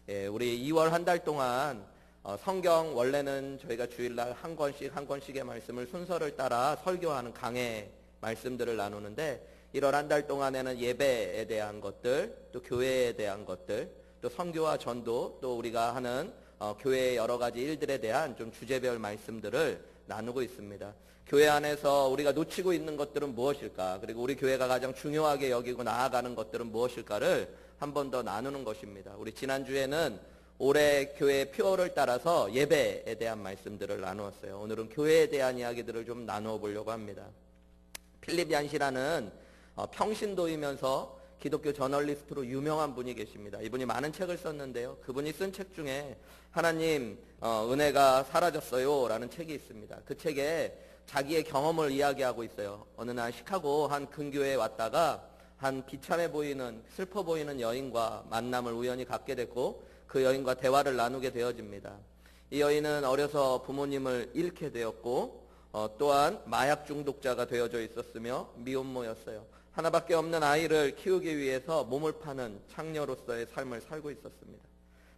우리 2월 한 달 동안 성경 원래는 저희가 주일날 한 권씩의 말씀을 순서를 따라 설교하는 강해 말씀들을 나누는데 1월 한 달 동안에는 예배에 대한 것들, 또 교회에 대한 것들, 또 선교와 전도, 또 우리가 하는 교회의 여러 가지 일들에 대한 좀 주제별 말씀들을 나누고 있습니다. 교회 안에서 우리가 놓치고 있는 것들은 무엇일까? 그리고 우리 교회가 가장 중요하게 여기고 나아가는 것들은 무엇일까를 한 번 더 나누는 것입니다. 우리 지난주에는 올해 교회의 표어를 따라서 예배에 대한 말씀들을 나누었어요. 오늘은 교회에 대한 이야기들을 좀 나누어 보려고 합니다. 필립 얀시라는 평신도이면서 기독교 저널리스트로 유명한 분이 계십니다. 이분이 많은 책을 썼는데요. 그분이 쓴 책 중에 하나님 은혜가 사라졌어요 라는 책이 있습니다. 그 책에 자기의 경험을 이야기하고 있어요. 어느 날 시카고 한 근교에 왔다가 한 비참해 보이는 슬퍼 보이는 여인과 만남을 우연히 갖게 됐고 그 여인과 대화를 나누게 되어집니다. 이 여인은 어려서 부모님을 잃게 되었고 또한 마약 중독자가 되어져 있었으며 미혼모였어요. 하나밖에 없는 아이를 키우기 위해서 몸을 파는 창녀로서의 삶을 살고 있었습니다.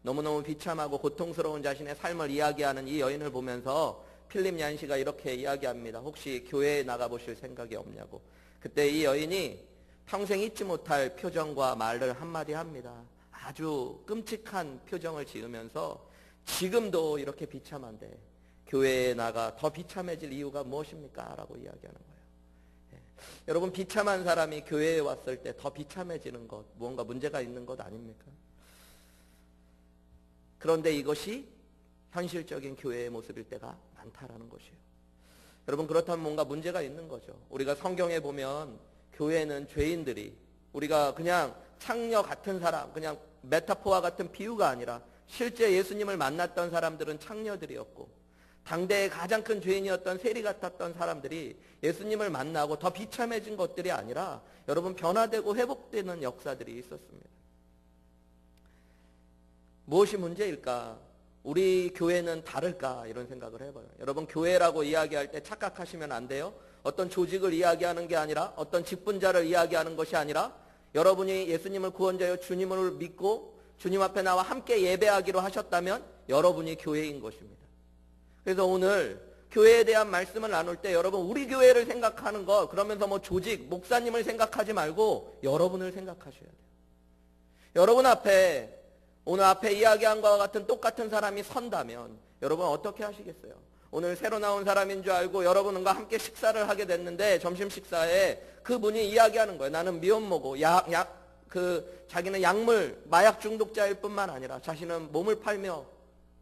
너무너무 비참하고 고통스러운 자신의 삶을 이야기하는 이 여인을 보면서 필립 얀시가 이렇게 이야기합니다. 혹시 교회에 나가보실 생각이 없냐고. 그때 이 여인이 평생 잊지 못할 표정과 말을 한마디 합니다. 아주 끔찍한 표정을 지으면서 지금도 이렇게 비참한데 교회에 나가 더 비참해질 이유가 무엇입니까? 라고 이야기하는 거예요. 여러분, 비참한 사람이 교회에 왔을 때 더 비참해지는 것, 무언가 문제가 있는 것 아닙니까? 그런데 이것이 현실적인 교회의 모습일 때가 많다라는 것이에요. 여러분, 그렇다면 뭔가 문제가 있는 거죠. 우리가 성경에 보면 교회는 죄인들이, 우리가 그냥 창녀 같은 사람, 그냥 메타포와 같은 비유가 아니라 실제 예수님을 만났던 사람들은 창녀들이었고 당대의 가장 큰 죄인이었던 세리 같았던 사람들이 예수님을 만나고 더 비참해진 것들이 아니라 여러분 변화되고 회복되는 역사들이 있었습니다. 무엇이 문제일까? 우리 교회는 다를까? 이런 생각을 해봐요. 여러분, 교회라고 이야기할 때 착각하시면 안 돼요. 어떤 조직을 이야기하는 게 아니라 어떤 직분자를 이야기하는 것이 아니라 여러분이 예수님을 구원자여 주님을 믿고 주님 앞에 나와 함께 예배하기로 하셨다면 여러분이 교회인 것입니다. 그래서 오늘 교회에 대한 말씀을 나눌 때 여러분 우리 교회를 생각하는 것, 그러면서 뭐 조직, 목사님을 생각하지 말고 여러분을 생각하셔야 돼요. 여러분 앞에 오늘 앞에 이야기한 것과 같은 똑같은 사람이 선다면 여러분 어떻게 하시겠어요? 오늘 새로 나온 사람인 줄 알고 여러분과 함께 식사를 하게 됐는데 점심 식사에 그분이 이야기하는 거예요. 나는 미혼모고 자기는 약물, 마약 중독자일 뿐만 아니라 자신은 몸을 팔며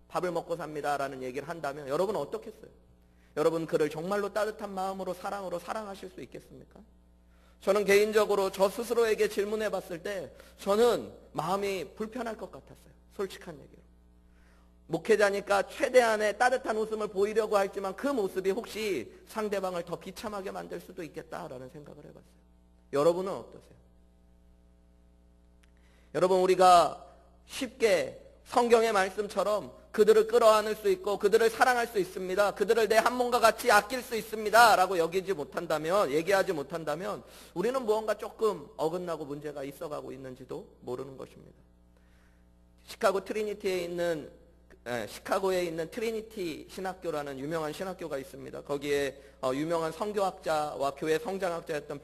밥을 먹고 삽니다라는 얘기를 한다면 여러분 어떻겠어요? 여러분 그를 정말로 따뜻한 마음으로 사랑으로 사랑하실 수 있겠습니까? 저는 개인적으로 저 스스로에게 질문해 봤을 때 저는 마음이 불편할 것 같았어요. 솔직한 얘기로. 목회자니까 최대한의 따뜻한 웃음을 보이려고 했지만 그 모습이 혹시 상대방을 더 비참하게 만들 수도 있겠다라는 생각을 해봤어요. 여러분은 어떠세요? 여러분, 우리가 쉽게 성경의 말씀처럼 그들을 끌어안을 수 있고 그들을 사랑할 수 있습니다. 그들을 내 한 몸과 같이 아낄 수 있습니다. 라고 얘기하지 못한다면 우리는 무언가 조금 어긋나고 문제가 있어가고 있는지도 모르는 것입니다. 시카고에 있는 트리니티 신학교라는 유명한 신학교가 있습니다. 거기에 유명한 선교학자와 교회 성장학자였던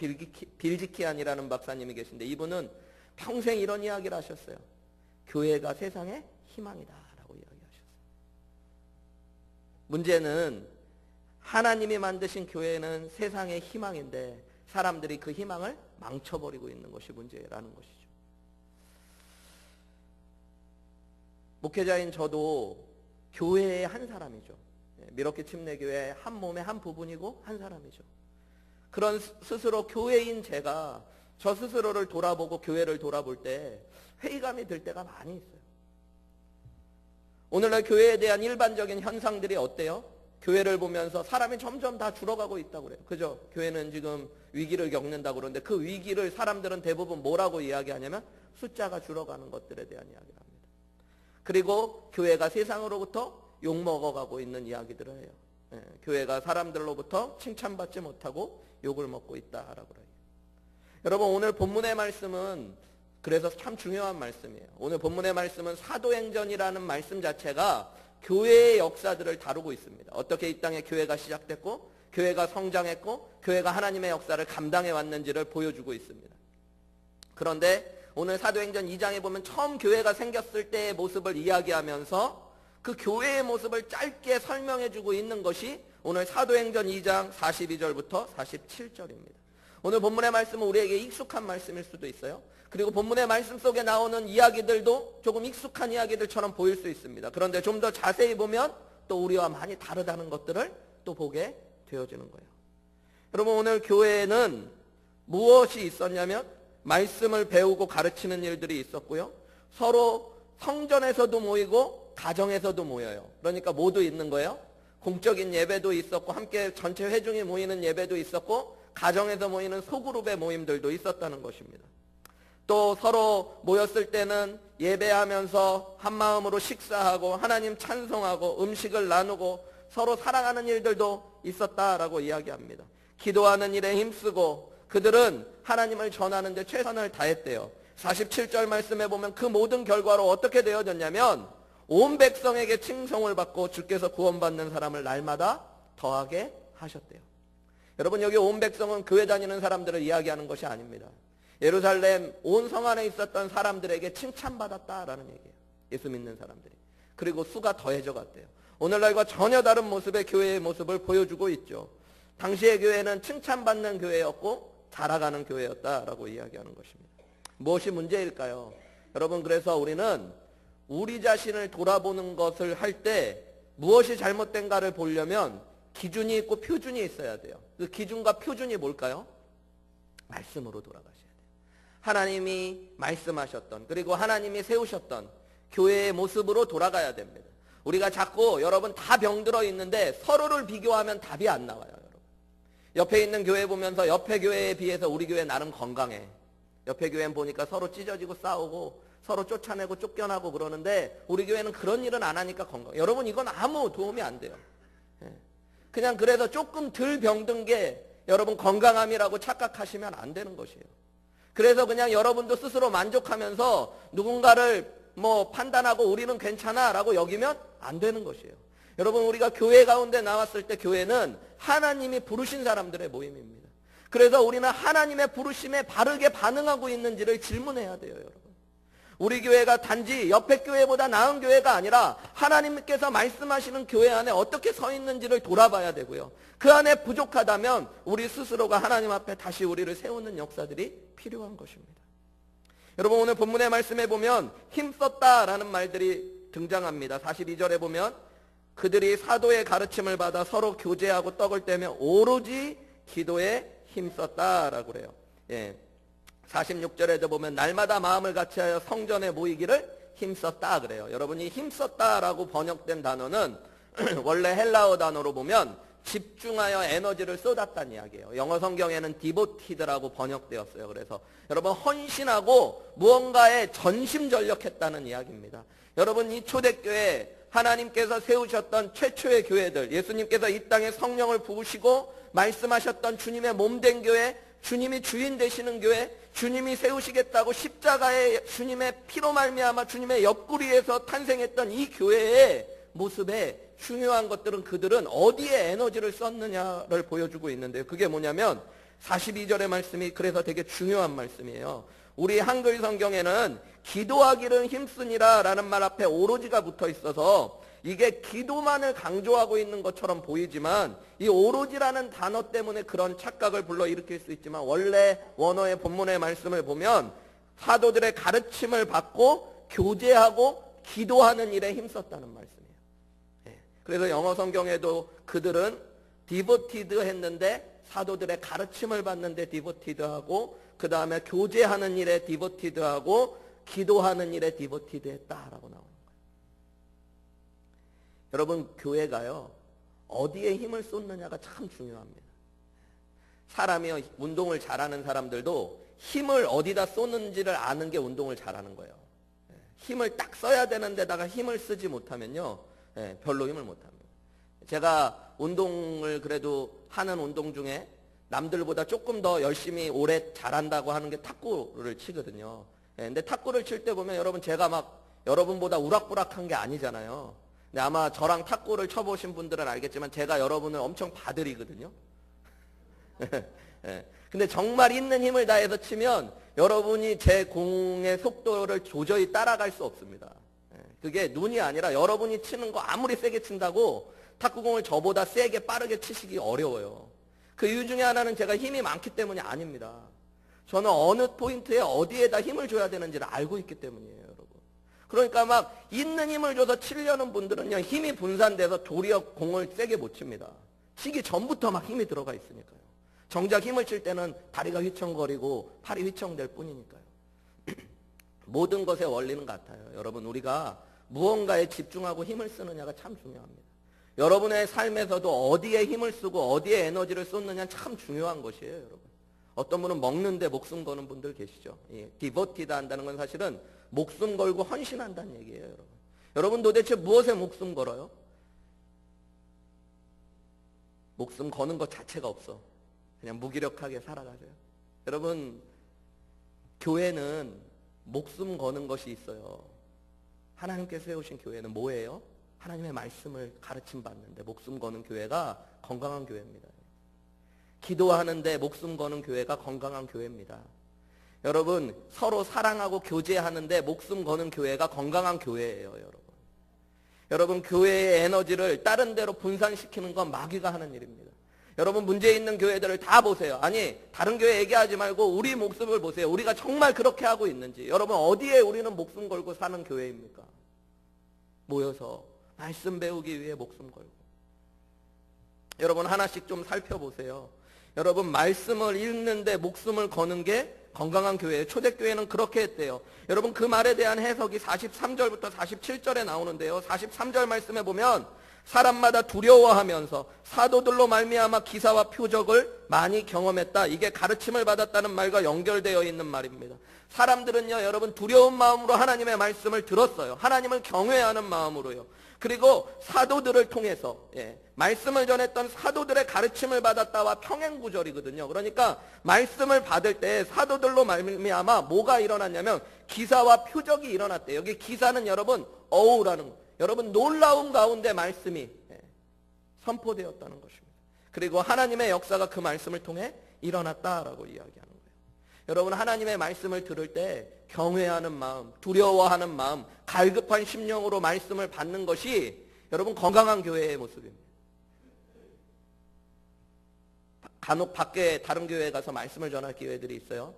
빌지키안이라는 박사님이 계신데 이분은 평생 이런 이야기를 하셨어요. 교회가 세상의 희망이다 라고 이야기하셨어요. 문제는 하나님이 만드신 교회는 세상의 희망인데 사람들이 그 희망을 망쳐버리고 있는 것이 문제라는 것이죠. 목회자인 저도 교회의 한 사람이죠. 미러키 침례교회의 한 몸의 한 부분이고 한 사람이죠. 그런 스스로 교회인 제가 저 스스로를 돌아보고 교회를 돌아볼 때 회의감이 들 때가 많이 있어요. 오늘날 교회에 대한 일반적인 현상들이 어때요? 교회를 보면서 사람이 점점 다 줄어가고 있다고 그래요. 그죠? 교회는 지금 위기를 겪는다고 그러는데 그 위기를 사람들은 대부분 뭐라고 이야기하냐면 숫자가 줄어가는 것들에 대한 이야기를 합니다. 그리고 교회가 세상으로부터 욕먹어가고 있는 이야기들을 해요. 교회가 사람들로부터 칭찬받지 못하고 욕을 먹고 있다라고 해요. 여러분, 오늘 본문의 말씀은 그래서 참 중요한 말씀이에요. 오늘 본문의 말씀은 사도행전이라는 말씀 자체가 교회의 역사들을 다루고 있습니다. 어떻게 이 땅에 교회가 시작됐고 교회가 성장했고 교회가 하나님의 역사를 감당해 왔는지를 보여주고 있습니다. 그런데 오늘 사도행전 2장에 보면 처음 교회가 생겼을 때의 모습을 이야기하면서 그 교회의 모습을 짧게 설명해주고 있는 것이 오늘 사도행전 2장 42절부터 47절입니다. 오늘 본문의 말씀은 우리에게 익숙한 말씀일 수도 있어요. 그리고 본문의 말씀 속에 나오는 이야기들도 조금 익숙한 이야기들처럼 보일 수 있습니다. 그런데 좀 더 자세히 보면 또 우리와 많이 다르다는 것들을 또 보게 되어지는 거예요. 여러분, 오늘 교회에는 무엇이 있었냐면 말씀을 배우고 가르치는 일들이 있었고요. 서로 성전에서도 모이고 가정에서도 모여요. 그러니까 모두 있는 거예요. 공적인 예배도 있었고 함께 전체 회중이 모이는 예배도 있었고 가정에서 모이는 소그룹의 모임들도 있었다는 것입니다. 또 서로 모였을 때는 예배하면서 한마음으로 식사하고 하나님 찬송하고 음식을 나누고 서로 사랑하는 일들도 있었다라고 이야기합니다. 기도하는 일에 힘쓰고 그들은 하나님을 전하는 데 최선을 다했대요. 47절 말씀에 보면 그 모든 결과로 어떻게 되어졌냐면 온 백성에게 칭송을 받고 주께서 구원받는 사람을 날마다 더하게 하셨대요. 여러분, 여기 온 백성은 교회 다니는 사람들을 이야기하는 것이 아닙니다. 예루살렘 온 성 안에 있었던 사람들에게 칭찬받았다라는 얘기예요. 예수 믿는 사람들이. 그리고 수가 더해져 갔대요. 오늘날과 전혀 다른 모습의 교회의 모습을 보여주고 있죠. 당시의 교회는 칭찬받는 교회였고 자라가는 교회였다라고 이야기하는 것입니다. 무엇이 문제일까요? 여러분, 그래서 우리는 우리 자신을 돌아보는 것을 할 때 무엇이 잘못된가를 보려면 기준이 있고 표준이 있어야 돼요. 그 기준과 표준이 뭘까요? 말씀으로 돌아가셔야 돼요. 하나님이 말씀하셨던 그리고 하나님이 세우셨던 교회의 모습으로 돌아가야 됩니다. 우리가 자꾸 여러분 다 병들어 있는데 서로를 비교하면 답이 안 나와요. 여러분. 옆에 있는 교회 보면서 옆에 교회에 비해서 우리 교회 나름 건강해. 옆에 교회는 보니까 서로 찢어지고 싸우고 서로 쫓아내고 쫓겨나고 그러는데 우리 교회는 그런 일은 안 하니까 건강. 여러분, 이건 아무 도움이 안 돼요. 그냥 그래서 조금 덜 병든 게 여러분 건강함이라고 착각하시면 안 되는 것이에요. 그래서 그냥 여러분도 스스로 만족하면서 누군가를 판단하고 우리는 괜찮아 라고 여기면 안 되는 것이에요. 여러분, 우리가 교회 가운데 나왔을 때 교회는 하나님이 부르신 사람들의 모임입니다. 그래서 우리는 하나님의 부르심에 바르게 반응하고 있는지를 질문해야 돼요. 여러분, 우리 교회가 단지 옆에 교회보다 나은 교회가 아니라 하나님께서 말씀하시는 교회 안에 어떻게 서 있는지를 돌아봐야 되고요. 그 안에 부족하다면 우리 스스로가 하나님 앞에 다시 우리를 세우는 역사들이 필요한 것입니다. 여러분, 오늘 본문의 말씀에 보면 힘썼다라는 말들이 등장합니다. 42절에 보면 그들이 사도의 가르침을 받아 서로 교제하고 떡을 떼며 오로지 기도에 힘썼다라고 그래요. 46절에도 보면 날마다 마음을 같이하여 성전에 모이기를 힘썼다 그래요. 여러분이 힘썼다라고 번역된 단어는 원래 헬라어 단어로 보면 집중하여 에너지를 쏟았다는 이야기예요. 영어 성경에는 디보티드라고 번역되었어요. 그래서 여러분, 헌신하고 무언가에 전심전력했다는 이야기입니다. 여러분, 이 초대교회 하나님께서 세우셨던 최초의 교회들, 예수님께서 이 땅에 성령을 부으시고 말씀하셨던 주님의 몸된 교회, 주님이 주인 되시는 교회, 주님이 세우시겠다고 십자가에 주님의 피로 말미암아 주님의 옆구리에서 탄생했던 이 교회의 모습에 중요한 것들은 그들은 어디에 에너지를 썼느냐를 보여주고 있는데요. 그게 뭐냐면 42절의 말씀이 그래서 되게 중요한 말씀이에요. 우리 한글 성경에는 기도하기를 힘쓰니라 라는 말 앞에 오로지가 붙어 있어서 이게 기도만을 강조하고 있는 것처럼 보이지만 이 오로지라는 단어 때문에 그런 착각을 불러일으킬 수 있지만 원래 원어의 본문의 말씀을 보면 사도들의 가르침을 받고 교제하고 기도하는 일에 힘썼다는 말씀이에요. 그래서 영어 성경에도 그들은 디보티드 했는데 사도들의 가르침을 받는데 디보티드하고 그 다음에 교제하는 일에 디보티드하고 기도하는 일에 디보티드 했다라고 나오는 거예요. 여러분, 교회가요 어디에 힘을 쏟느냐가 참 중요합니다. 사람이 운동을 잘하는 사람들도 힘을 어디다 쏟는지를 아는 게 운동을 잘하는 거예요. 힘을 딱 써야 되는 데다가 힘을 쓰지 못하면요 별로 힘을 못합니다. 제가 운동을 그래도 하는 운동 중에 남들보다 조금 더 열심히 오래 잘한다고 하는 게 탁구를 치거든요. 근데 탁구를 칠 때 보면 여러분 제가 막 여러분보다 우락부락한 게 아니잖아요. 근데 아마 저랑 탁구를 쳐보신 분들은 알겠지만 제가 여러분을 엄청 봐드리거든요. 예. 근데 정말 있는 힘을 다해서 치면 여러분이 제 공의 속도를 도저히 따라갈 수 없습니다. 예. 그게 눈이 아니라 여러분이 치는 거 아무리 세게 친다고 탁구공을 저보다 세게 빠르게 치시기 어려워요. 그 이유 중에 하나는 제가 힘이 많기 때문이 아닙니다. 저는 어느 포인트에 어디에다 힘을 줘야 되는지를 알고 있기 때문이에요, 여러분. 그러니까 막 있는 힘을 줘서 치려는 분들은요, 힘이 분산돼서 도리어 공을 세게 못 칩니다. 치기 전부터 막 힘이 들어가 있으니까요. 정작 힘을 칠 때는 다리가 휘청거리고 팔이 휘청될 뿐이니까요. 모든 것의 원리는 같아요. 여러분, 우리가 무언가에 집중하고 힘을 쓰느냐가 참 중요합니다. 여러분의 삶에서도 어디에 힘을 쓰고 어디에 에너지를 쏟느냐는 참 중요한 것이에요, 여러분. 어떤 분은 먹는데 목숨 거는 분들 계시죠. 디보티다 한다는 건 사실은 목숨 걸고 헌신한다는 얘기예요, 여러분. 여러분 도대체 무엇에 목숨 걸어요? 목숨 거는 것 자체가 없어. 그냥 무기력하게 살아가세요. 여러분, 교회는 목숨 거는 것이 있어요. 하나님께서 세우신 교회는 뭐예요? 하나님의 말씀을 가르침 받는데 목숨 거는 교회가 건강한 교회입니다. 기도하는데 목숨 거는 교회가 건강한 교회입니다. 여러분, 서로 사랑하고 교제하는데 목숨 거는 교회가 건강한 교회예요, 여러분. 여러분, 교회의 에너지를 다른 데로 분산시키는 건 마귀가 하는 일입니다. 여러분, 문제 있는 교회들을 다 보세요. 아니, 다른 교회 얘기하지 말고 우리 모습을 보세요. 우리가 정말 그렇게 하고 있는지. 여러분, 어디에 우리는 목숨 걸고 사는 교회입니까? 모여서 말씀 배우기 위해 목숨 걸고. 여러분, 하나씩 좀 살펴보세요. 여러분, 말씀을 읽는데 목숨을 거는 게 건강한 교회예요. 초대교회는 그렇게 했대요. 여러분, 그 말에 대한 해석이 43절부터 47절에 나오는데요. 43절 말씀에 보면 사람마다 두려워하면서 사도들로 말미암아 기사와 표적을 많이 경험했다. 이게 가르침을 받았다는 말과 연결되어 있는 말입니다. 사람들은요, 여러분, 두려운 마음으로 하나님의 말씀을 들었어요. 하나님을 경외하는 마음으로요. 그리고 사도들을 통해서 말씀을 전했던 사도들의 가르침을 받았다와 평행구절이거든요. 그러니까 말씀을 받을 때 사도들로 말미암아 뭐가 일어났냐면 기사와 표적이 일어났대요. 여기 기사는 여러분 어우라는 거. 여러분, 놀라운 가운데 말씀이 선포되었다는 것입니다. 그리고 하나님의 역사가 그 말씀을 통해 일어났다라고 이야기하는 거예요. 여러분, 하나님의 말씀을 들을 때 경외하는 마음, 두려워하는 마음, 갈급한 심령으로 말씀을 받는 것이 여러분 건강한 교회의 모습입니다. 간혹 밖에 다른 교회에 가서 말씀을 전할 기회들이 있어요.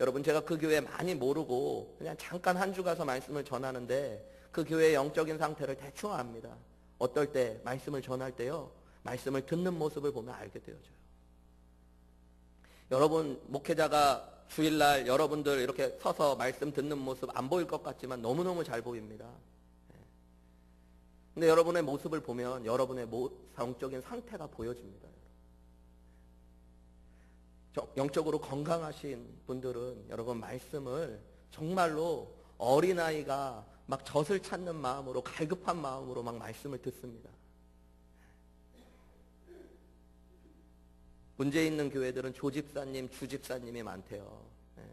여러분, 제가 그 교회 많이 모르고 그냥 잠깐 한 주 가서 말씀을 전하는데 그 교회의 영적인 상태를 대충 압니다. 어떨 때 말씀을 전할 때요, 말씀을 듣는 모습을 보면 알게 되어져요. 여러분, 목회자가 주일날 여러분들 이렇게 서서 말씀 듣는 모습 안 보일 것 같지만 너무너무 잘 보입니다. 근데 여러분의 모습을 보면 여러분의 영적인 상태가 보여집니다. 영적으로 건강하신 분들은 여러분 말씀을 정말로 어린아이가 막 젖을 찾는 마음으로, 갈급한 마음으로 막 말씀을 듣습니다. 문제 있는 교회들은 조집사님, 주집사님이 많대요.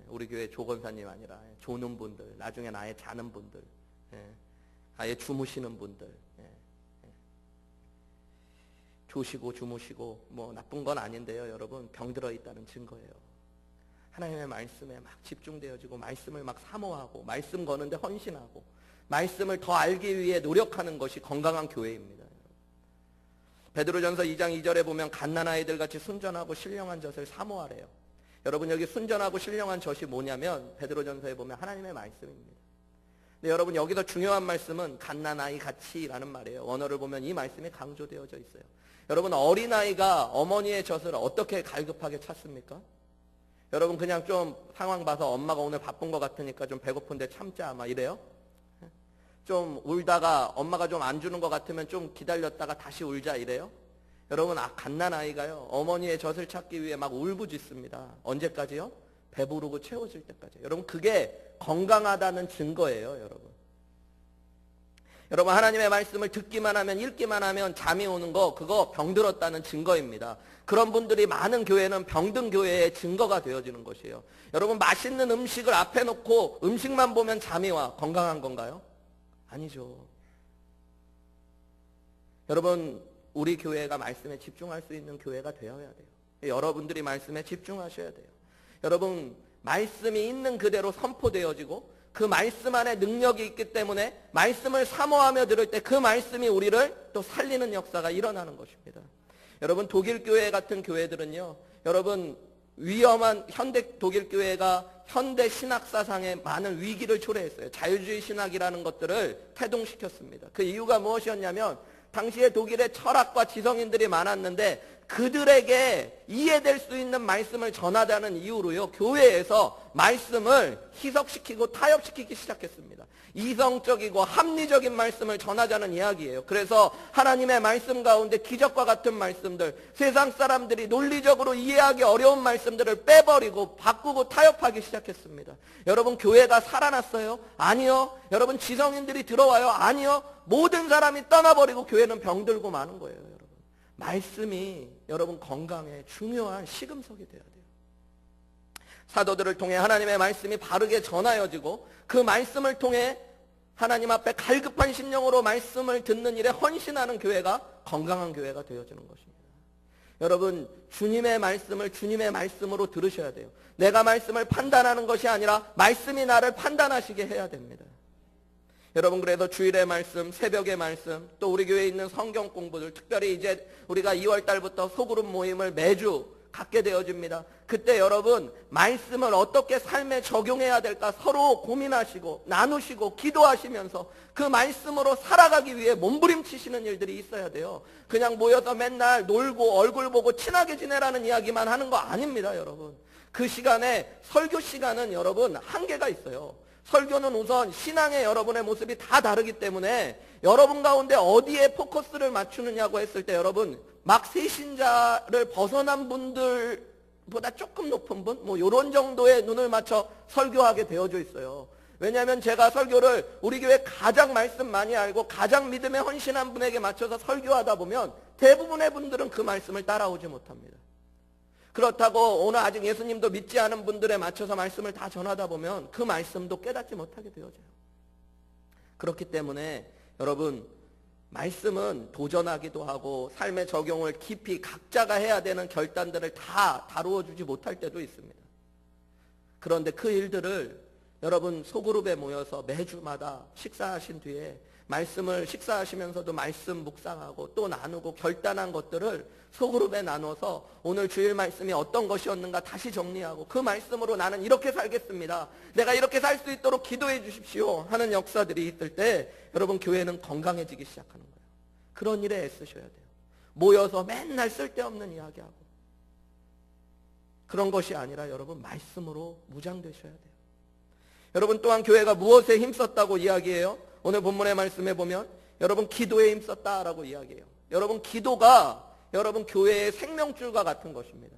우리 교회 조건사님 아니라 조는 분들, 나중에 아예 자는 분들, 아예 주무시는 분들, 조시고 주무시고 뭐 나쁜 건 아닌데요, 여러분, 병들어 있다는 증거예요. 하나님의 말씀에 막 집중되어지고 말씀을 막 사모하고 말씀 거는데 헌신하고 말씀을 더 알기 위해 노력하는 것이 건강한 교회입니다. 베드로전서 2장 2절에 보면 갓난아이들 같이 순전하고 신령한 젖을 사모하래요. 여러분, 여기 순전하고 신령한 젖이 뭐냐면 베드로전서에 보면 하나님의 말씀입니다. 근데 여러분, 여기서 중요한 말씀은 갓난아이 같이라는 말이에요. 원어를 보면 이 말씀이 강조되어져 있어요. 여러분, 어린아이가 어머니의 젖을 어떻게 갈급하게 찾습니까? 여러분, 그냥 좀 상황 봐서 엄마가 오늘 바쁜 것 같으니까 좀 배고픈데 참자 막 이래요? 좀 울다가 엄마가 좀 안 주는 것 같으면 좀 기다렸다가 다시 울자 이래요? 여러분, 갓난아이가요, 어머니의 젖을 찾기 위해 막 울부짖습니다. 언제까지요? 배부르고 채워질 때까지. 여러분, 그게 건강하다는 증거예요, 여러분. 여러분, 하나님의 말씀을 듣기만 하면, 읽기만 하면 잠이 오는 거, 그거 병들었다는 증거입니다. 그런 분들이 많은 교회는 병든 교회의 증거가 되어지는 것이에요. 여러분, 맛있는 음식을 앞에 놓고 음식만 보면 잠이 와. 건강한 건가요? 아니죠. 여러분, 우리 교회가 말씀에 집중할 수 있는 교회가 되어야 돼요. 여러분들이 말씀에 집중하셔야 돼요. 여러분, 말씀이 있는 그대로 선포되어지고 그 말씀 안에 능력이 있기 때문에 말씀을 사모하며 들을 때 그 말씀이 우리를 또 살리는 역사가 일어나는 것입니다. 여러분, 독일 교회 같은 교회들은요, 여러분, 위험한 현대 독일 교회가 현대 신학 사상에 많은 위기를 초래했어요. 자유주의 신학이라는 것들을 태동시켰습니다. 그 이유가 무엇이었냐면 당시에 독일에 철학과 지성인들이 많았는데 그들에게 이해될 수 있는 말씀을 전하자는 이유로요, 교회에서 말씀을 희석시키고 타협시키기 시작했습니다. 이성적이고 합리적인 말씀을 전하자는 이야기예요. 그래서 하나님의 말씀 가운데 기적과 같은 말씀들, 세상 사람들이 논리적으로 이해하기 어려운 말씀들을 빼버리고 바꾸고 타협하기 시작했습니다. 여러분, 교회가 살아났어요? 아니요. 여러분, 지성인들이 들어와요? 아니요. 모든 사람이 떠나버리고 교회는 병들고 마는 거예요. 여러분, 말씀이 여러분 건강에 중요한 시금석이 돼야 돼요. 사도들을 통해 하나님의 말씀이 바르게 전하여지고 그 말씀을 통해 하나님 앞에 갈급한 심령으로 말씀을 듣는 일에 헌신하는 교회가 건강한 교회가 되어지는 것입니다. 여러분, 주님의 말씀을 주님의 말씀으로 들으셔야 돼요. 내가 말씀을 판단하는 것이 아니라 말씀이 나를 판단하시게 해야 됩니다. 여러분, 그래서 주일의 말씀, 새벽의 말씀, 또 우리 교회에 있는 성경 공부들, 특별히 이제 우리가 2월 달부터 소그룹 모임을 매주 갖게 되어집니다. 그때 여러분, 말씀을 어떻게 삶에 적용해야 될까 서로 고민하시고 나누시고 기도하시면서 그 말씀으로 살아가기 위해 몸부림치시는 일들이 있어야 돼요. 그냥 모여서 맨날 놀고 얼굴 보고 친하게 지내라는 이야기만 하는 거 아닙니다. 여러분, 그 시간에 설교 시간은 여러분 한계가 있어요. 설교는 우선 신앙의 여러분의 모습이 다 다르기 때문에 여러분 가운데 어디에 포커스를 맞추느냐고 했을 때 여러분, 막 새신자를 벗어난 분들보다 조금 높은 분, 뭐 이런 정도의 눈을 맞춰 설교하게 되어져 있어요. 왜냐하면 제가 설교를 우리 교회 가장 말씀 많이 알고 가장 믿음에 헌신한 분에게 맞춰서 설교하다 보면 대부분의 분들은 그 말씀을 따라오지 못합니다. 그렇다고 오늘 아직 예수님도 믿지 않은 분들에 맞춰서 말씀을 다 전하다 보면 그 말씀도 깨닫지 못하게 되어져요. 그렇기 때문에 여러분, 말씀은 도전하기도 하고 삶의 적용을 깊이 각자가 해야 되는 결단들을 다 다루어 주지 못할 때도 있습니다. 그런데 그 일들을 여러분 소그룹에 모여서 매주마다 식사하신 뒤에 말씀을 식사하시면서도 말씀 묵상하고 또 나누고 결단한 것들을 소그룹에 나눠서 오늘 주일 말씀이 어떤 것이었는가 다시 정리하고 그 말씀으로 나는 이렇게 살겠습니다, 내가 이렇게 살 수 있도록 기도해 주십시오 하는 역사들이 있을 때 여러분, 교회는 건강해지기 시작하는 거예요. 그런 일에 애쓰셔야 돼요. 모여서 맨날 쓸데없는 이야기하고 그런 것이 아니라 여러분, 말씀으로 무장되셔야 돼요. 여러분, 또한 교회가 무엇에 힘썼다고 이야기해요? 오늘 본문의 말씀에 보면 여러분, 기도에 힘썼다라고 이야기해요. 여러분, 기도가 여러분 교회의 생명줄과 같은 것입니다.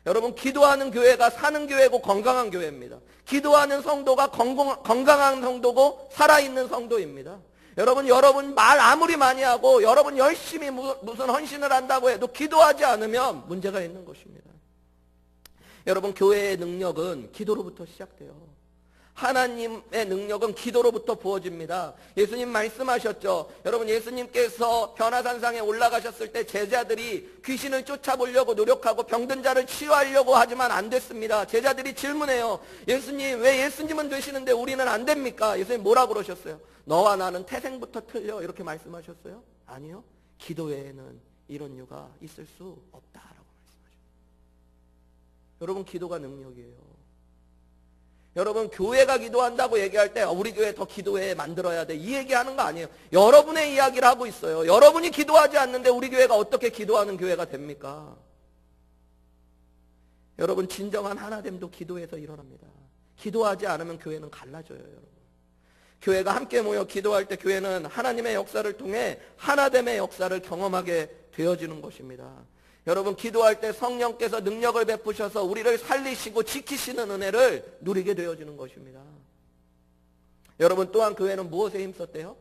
여러분, 기도하는 교회가 사는 교회고 건강한 교회입니다. 기도하는 성도가 건강한 성도고 살아있는 성도입니다. 여러분 말 아무리 많이 하고 여러분 열심히 무슨 헌신을 한다고 해도 기도하지 않으면 문제가 있는 것입니다. 여러분, 교회의 능력은 기도로부터 시작돼요. 하나님의 능력은 기도로부터 부어집니다. 예수님 말씀하셨죠. 여러분, 예수님께서 변화산상에 올라가셨을 때 제자들이 귀신을 쫓아보려고 노력하고 병든 자를 치유하려고 하지만 안 됐습니다. 제자들이 질문해요. 예수님, 왜 예수님은 되시는데 우리는 안 됩니까? 예수님 뭐라고 그러셨어요? 너와 나는 태생부터 틀려, 이렇게 말씀하셨어요? 아니요. 기도 외에는 이런 이유가 있을 수 없다라고 말씀하셨어요. 여러분, 기도가 능력이에요. 여러분, 교회가 기도한다고 얘기할 때 우리 교회 더 기도회 만들어야 돼, 이 얘기하는 거 아니에요. 여러분의 이야기를 하고 있어요. 여러분이 기도하지 않는데 우리 교회가 어떻게 기도하는 교회가 됩니까? 여러분, 진정한 하나됨도 기도에서 일어납니다. 기도하지 않으면 교회는 갈라져요. 여러분, 교회가 함께 모여 기도할 때 교회는 하나님의 역사를 통해 하나됨의 역사를 경험하게 되어지는 것입니다. 여러분, 기도할 때 성령께서 능력을 베푸셔서 우리를 살리시고 지키시는 은혜를 누리게 되어지는 것입니다. 여러분, 또한 교회는 무엇에 힘썼대요?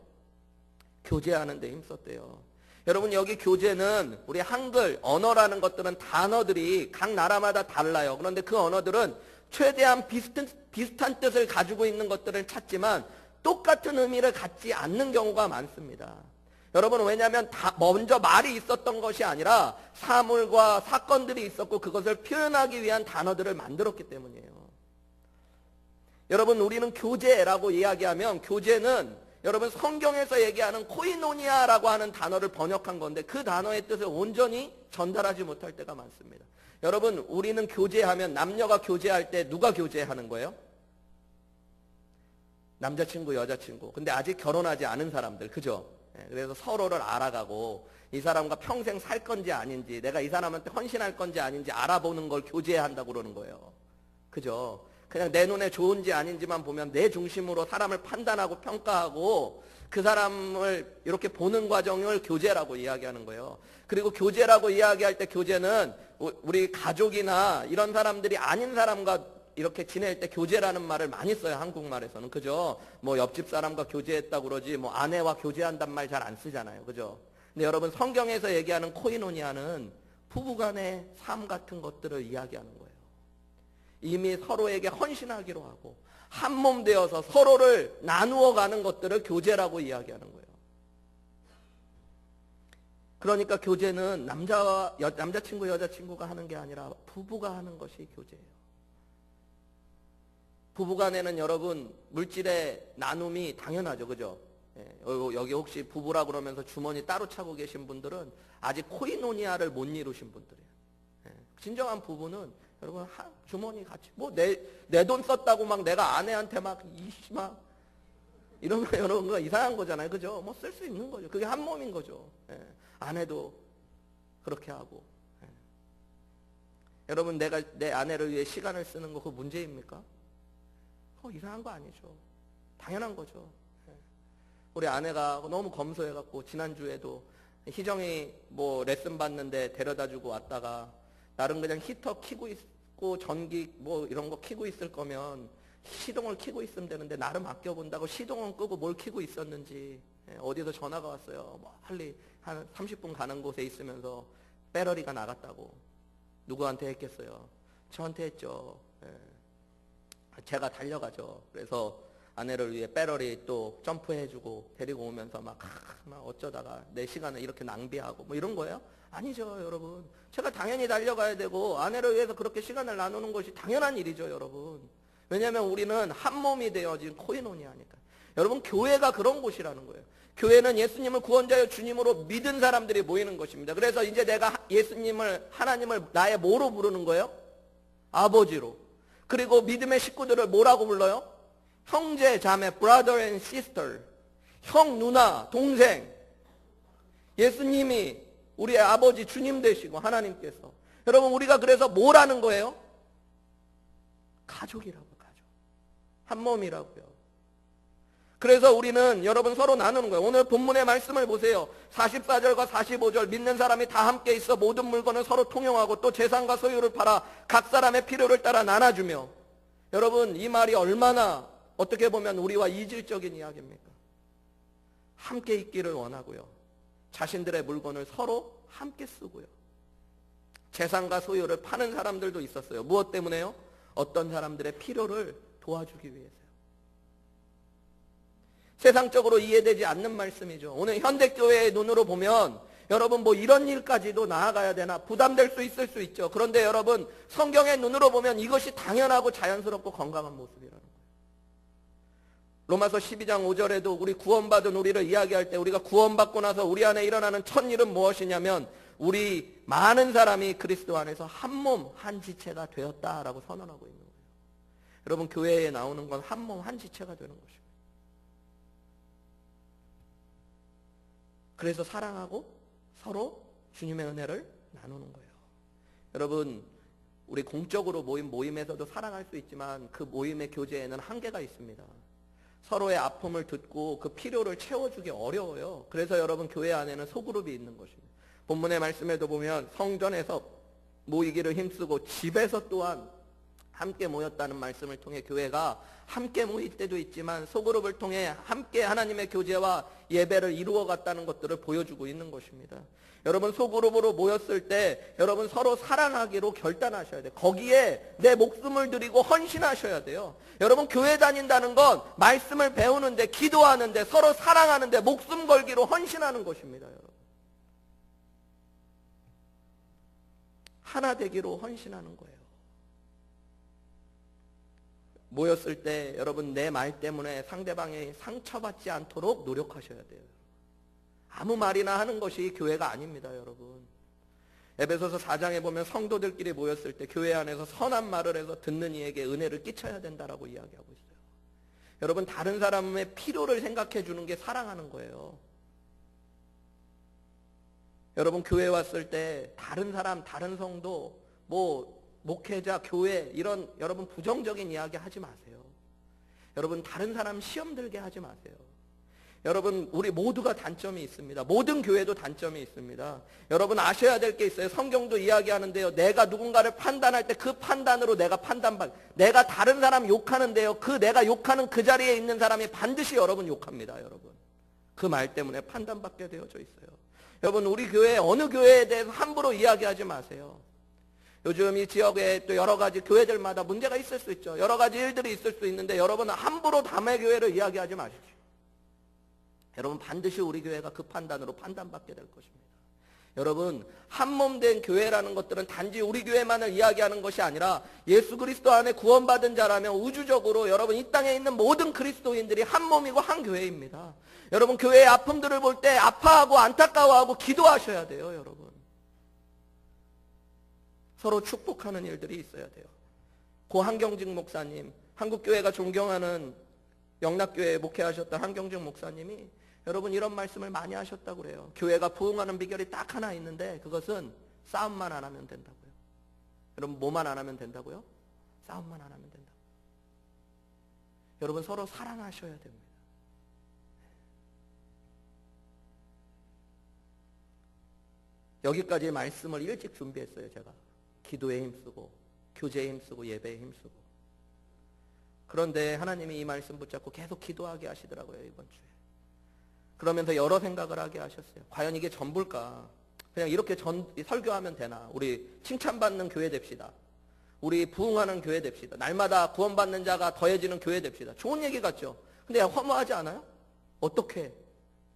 교제하는 데 힘썼대요. 여러분, 여기 교제는 우리 한글 언어라는 것들은 단어들이 각 나라마다 달라요. 그런데 그 언어들은 최대한 비슷한 뜻을 가지고 있는 것들을 찾지만 똑같은 의미를 갖지 않는 경우가 많습니다. 여러분, 왜냐하면 먼저 말이 있었던 것이 아니라 사물과 사건들이 있었고 그것을 표현하기 위한 단어들을 만들었기 때문이에요. 여러분, 우리는 교제라고 이야기하면 교제는 여러분 성경에서 얘기하는 코이노니아라고 하는 단어를 번역한 건데 그 단어의 뜻을 온전히 전달하지 못할 때가 많습니다. 여러분, 우리는 교제하면 남녀가 교제할 때 누가 교제하는 거예요? 남자친구, 여자친구. 근데 아직 결혼하지 않은 사람들, 그죠? 그래서 서로를 알아가고 이 사람과 평생 살 건지 아닌지, 내가 이 사람한테 헌신할 건지 아닌지 알아보는 걸 교제한다고 그러는 거예요. 그죠? 그냥 내 눈에 좋은지 아닌지만 보면 내 중심으로 사람을 판단하고 평가하고 그 사람을 이렇게 보는 과정을 교제라고 이야기하는 거예요. 그리고 교제라고 이야기할 때 교제는 우리 가족이나 이런 사람들이 아닌 사람과 이렇게 지낼 때 교제라는 말을 많이 써요. 한국말에서는. 그죠? 뭐 옆집 사람과 교제했다고 그러지 뭐 아내와 교제한단 말 잘 안 쓰잖아요. 그죠? 근데 여러분, 성경에서 얘기하는 코이노니아는 부부간의 삶 같은 것들을 이야기하는 거예요. 이미 서로에게 헌신하기로 하고 한 몸 되어서 서로를 나누어 가는 것들을 교제라고 이야기하는 거예요. 그러니까 교제는 남자친구, 여자친구가 하는 게 아니라 부부가 하는 것이 교제예요. 부부간에는 여러분 물질의 나눔이 당연하죠. 그죠? 여기 혹시 부부라 그러면서 주머니 따로 차고 계신 분들은 아직 코이노니아를 못 이루신 분들이에요. 진정한 부부는 여러분 주머니 같이 뭐 내 돈 썼다고 막 내가 아내한테 막 이러면 여러분 이상한 거잖아요. 그죠? 뭐 쓸 수 있는 거죠. 그게 한 몸인 거죠. 아내도 그렇게 하고. 여러분, 내가 내 아내를 위해 시간을 쓰는 거 그거 문제입니까? 이상한 거 아니죠. 당연한 거죠. 우리 아내가 너무 검소해갖고 지난주에도 희정이 뭐 레슨 받는데 데려다주고 왔다가 나름 그냥 히터 켜고 있고 전기 뭐 이런 거 켜고 있을 거면 시동을 켜고 있으면 되는데 나름 아껴본다고 시동은 끄고 뭘 켜고 있었는지 어디서 전화가 왔어요. 뭐 빨리 한 30분 가는 곳에 있으면서 배터리가 나갔다고. 누구한테 했겠어요? 저한테 했죠. 제가 달려가죠. 그래서 아내를 위해 배터리 또 점프해주고 데리고 오면서 막 어쩌다가 내 시간을 이렇게 낭비하고 뭐 이런 거예요? 아니죠, 여러분. 제가 당연히 달려가야 되고 아내를 위해서 그렇게 시간을 나누는 것이 당연한 일이죠, 여러분. 왜냐하면 우리는 한 몸이 되어진 코이노니아니까. 여러분, 교회가 그런 곳이라는 거예요. 교회는 예수님을 구원자여 주님으로 믿은 사람들이 모이는 것입니다. 그래서 이제 내가 하나님을 나의 뭐로 부르는 거예요? 아버지로. 그리고 믿음의 식구들을 뭐라고 불러요? 형제, 자매, brother and sister. 형, 누나, 동생. 예수님이 우리의 아버지 주님 되시고 하나님께서. 여러분, 우리가 그래서 뭐라는 거예요? 가족이라고, 가족. 한 몸이라고요. 그래서 우리는 여러분 서로 나누는 거예요. 오늘 본문의 말씀을 보세요. 44절과 45절 믿는 사람이 다 함께 있어 모든 물건을 서로 통용하고 또 재산과 소유를 팔아 각 사람의 필요를 따라 나눠주며. 여러분, 이 말이 얼마나 어떻게 보면 우리와 이질적인 이야기입니까? 함께 있기를 원하고요. 자신들의 물건을 서로 함께 쓰고요. 재산과 소유를 파는 사람들도 있었어요. 무엇 때문에요? 어떤 사람들의 필요를 도와주기 위해서요. 세상적으로 이해되지 않는 말씀이죠. 오늘 현대교회의 눈으로 보면 여러분 뭐 이런 일까지도 나아가야 되나 부담될 수 있을 수 있죠. 그런데 여러분 성경의 눈으로 보면 이것이 당연하고 자연스럽고 건강한 모습이라는 거예요. 로마서 12장 5절에도 우리 구원받은 우리를 이야기할 때 우리가 구원받고 나서 우리 안에 일어나는 첫 일은 무엇이냐면 우리 많은 사람이 그리스도 안에서 한 몸, 한 지체가 되었다라고 선언하고 있는 거예요. 여러분, 교회에 나오는 건 한 몸, 한 지체가 되는 것입니다. 그래서 사랑하고 서로 주님의 은혜를 나누는 거예요. 여러분, 우리 공적으로 모임에서도 사랑할 수 있지만 그 모임의 교제에는 한계가 있습니다. 서로의 아픔을 듣고 그 필요를 채워주기 어려워요. 그래서 여러분 교회 안에는 소그룹이 있는 것입니다. 본문의 말씀에도 보면 성전에서 모이기를 힘쓰고 집에서 또한 함께 모였다는 말씀을 통해 교회가 함께 모일 때도 있지만 소그룹을 통해 함께 하나님의 교제와 예배를 이루어갔다는 것들을 보여주고 있는 것입니다. 여러분 소그룹으로 모였을 때 여러분 서로 사랑하기로 결단하셔야 돼요. 거기에 내 목숨을 드리고 헌신하셔야 돼요. 여러분 교회 다닌다는 건 말씀을 배우는데, 기도하는데, 서로 사랑하는데 목숨 걸기로 헌신하는 것입니다. 여러분 하나 되기로 헌신하는 거예요. 모였을 때 여러분 내 말 때문에 상대방이 상처받지 않도록 노력하셔야 돼요. 아무 말이나 하는 것이 교회가 아닙니다. 여러분 에베소서 4장에 보면 성도들끼리 모였을 때 교회 안에서 선한 말을 해서 듣는 이에게 은혜를 끼쳐야 된다라고 이야기하고 있어요. 여러분 다른 사람의 필요를 생각해 주는 게 사랑하는 거예요. 여러분 교회 왔을 때 다른 사람, 다른 성도, 목회자, 교회 이런 여러분 부정적인 이야기 하지 마세요. 여러분 다른 사람 시험 들게 하지 마세요. 여러분 우리 모두가 단점이 있습니다. 모든 교회도 단점이 있습니다. 여러분 아셔야 될 게 있어요. 성경도 이야기하는데요. 내가 누군가를 판단할 때 그 판단으로 내가 내가 다른 사람 욕하는데요. 내가 욕하는 그 자리에 있는 사람이 반드시 여러분 욕합니다. 여러분 그 말 때문에 판단받게 되어져 있어요. 여러분 우리 교회 어느 교회에 대해서 함부로 이야기하지 마세요. 요즘 이 지역에 또 여러 가지 교회들마다 문제가 있을 수 있죠. 여러 가지 일들이 있을 수 있는데 여러분 함부로 남의 교회를 이야기하지 마십시오. 여러분 반드시 우리 교회가 그 판단으로 판단받게 될 것입니다. 여러분 한몸된 교회라는 것들은 단지 우리 교회만을 이야기하는 것이 아니라 예수 그리스도 안에 구원받은 자라면 우주적으로 여러분 이 땅에 있는 모든 그리스도인들이 한 몸이고 한 교회입니다. 여러분 교회의 아픔들을 볼 때 아파하고 안타까워하고 기도하셔야 돼요. 여러분 서로 축복하는 일들이 있어야 돼요. 고 한경직 목사님, 한국교회가 존경하는 영락교회에 목회하셨던 한경직 목사님이 여러분 이런 말씀을 많이 하셨다고 그래요. 교회가 부흥하는 비결이 딱 하나 있는데 그것은 싸움만 안 하면 된다고요. 여러분 뭐만 안 하면 된다고요? 싸움만 안 하면 된다고. 여러분 서로 사랑하셔야 됩니다. 여기까지 말씀을 일찍 준비했어요. 제가 기도에 힘쓰고 교제에 힘쓰고 예배에 힘쓰고. 그런데 하나님이 이 말씀 붙잡고 계속 기도하게 하시더라고요. 이번 주에. 그러면서 여러 생각을 하게 하셨어요. 과연 이게 전부일까? 그냥 이렇게 설교하면 되나? 우리 칭찬받는 교회 됩시다. 우리 부흥하는 교회 됩시다. 날마다 구원받는 자가 더해지는 교회 됩시다. 좋은 얘기 같죠? 근데 허무하지 않아요? 어떻게?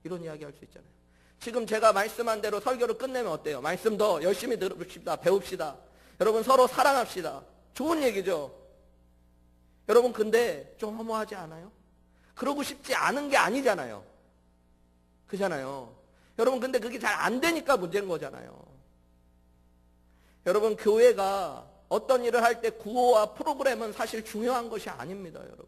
이런 이야기 할 수 있잖아요. 지금 제가 말씀한 대로 설교를 끝내면 어때요? 말씀 더 열심히 들읍시다. 배웁시다. 여러분 서로 사랑합시다. 좋은 얘기죠? 여러분 근데 좀 허무하지 않아요? 그러고 싶지 않은 게 아니잖아요. 그잖아요. 여러분 근데 그게 잘 안 되니까 문제인 거잖아요. 여러분 교회가 어떤 일을 할 때 구호와 프로그램은 사실 중요한 것이 아닙니다. 여러분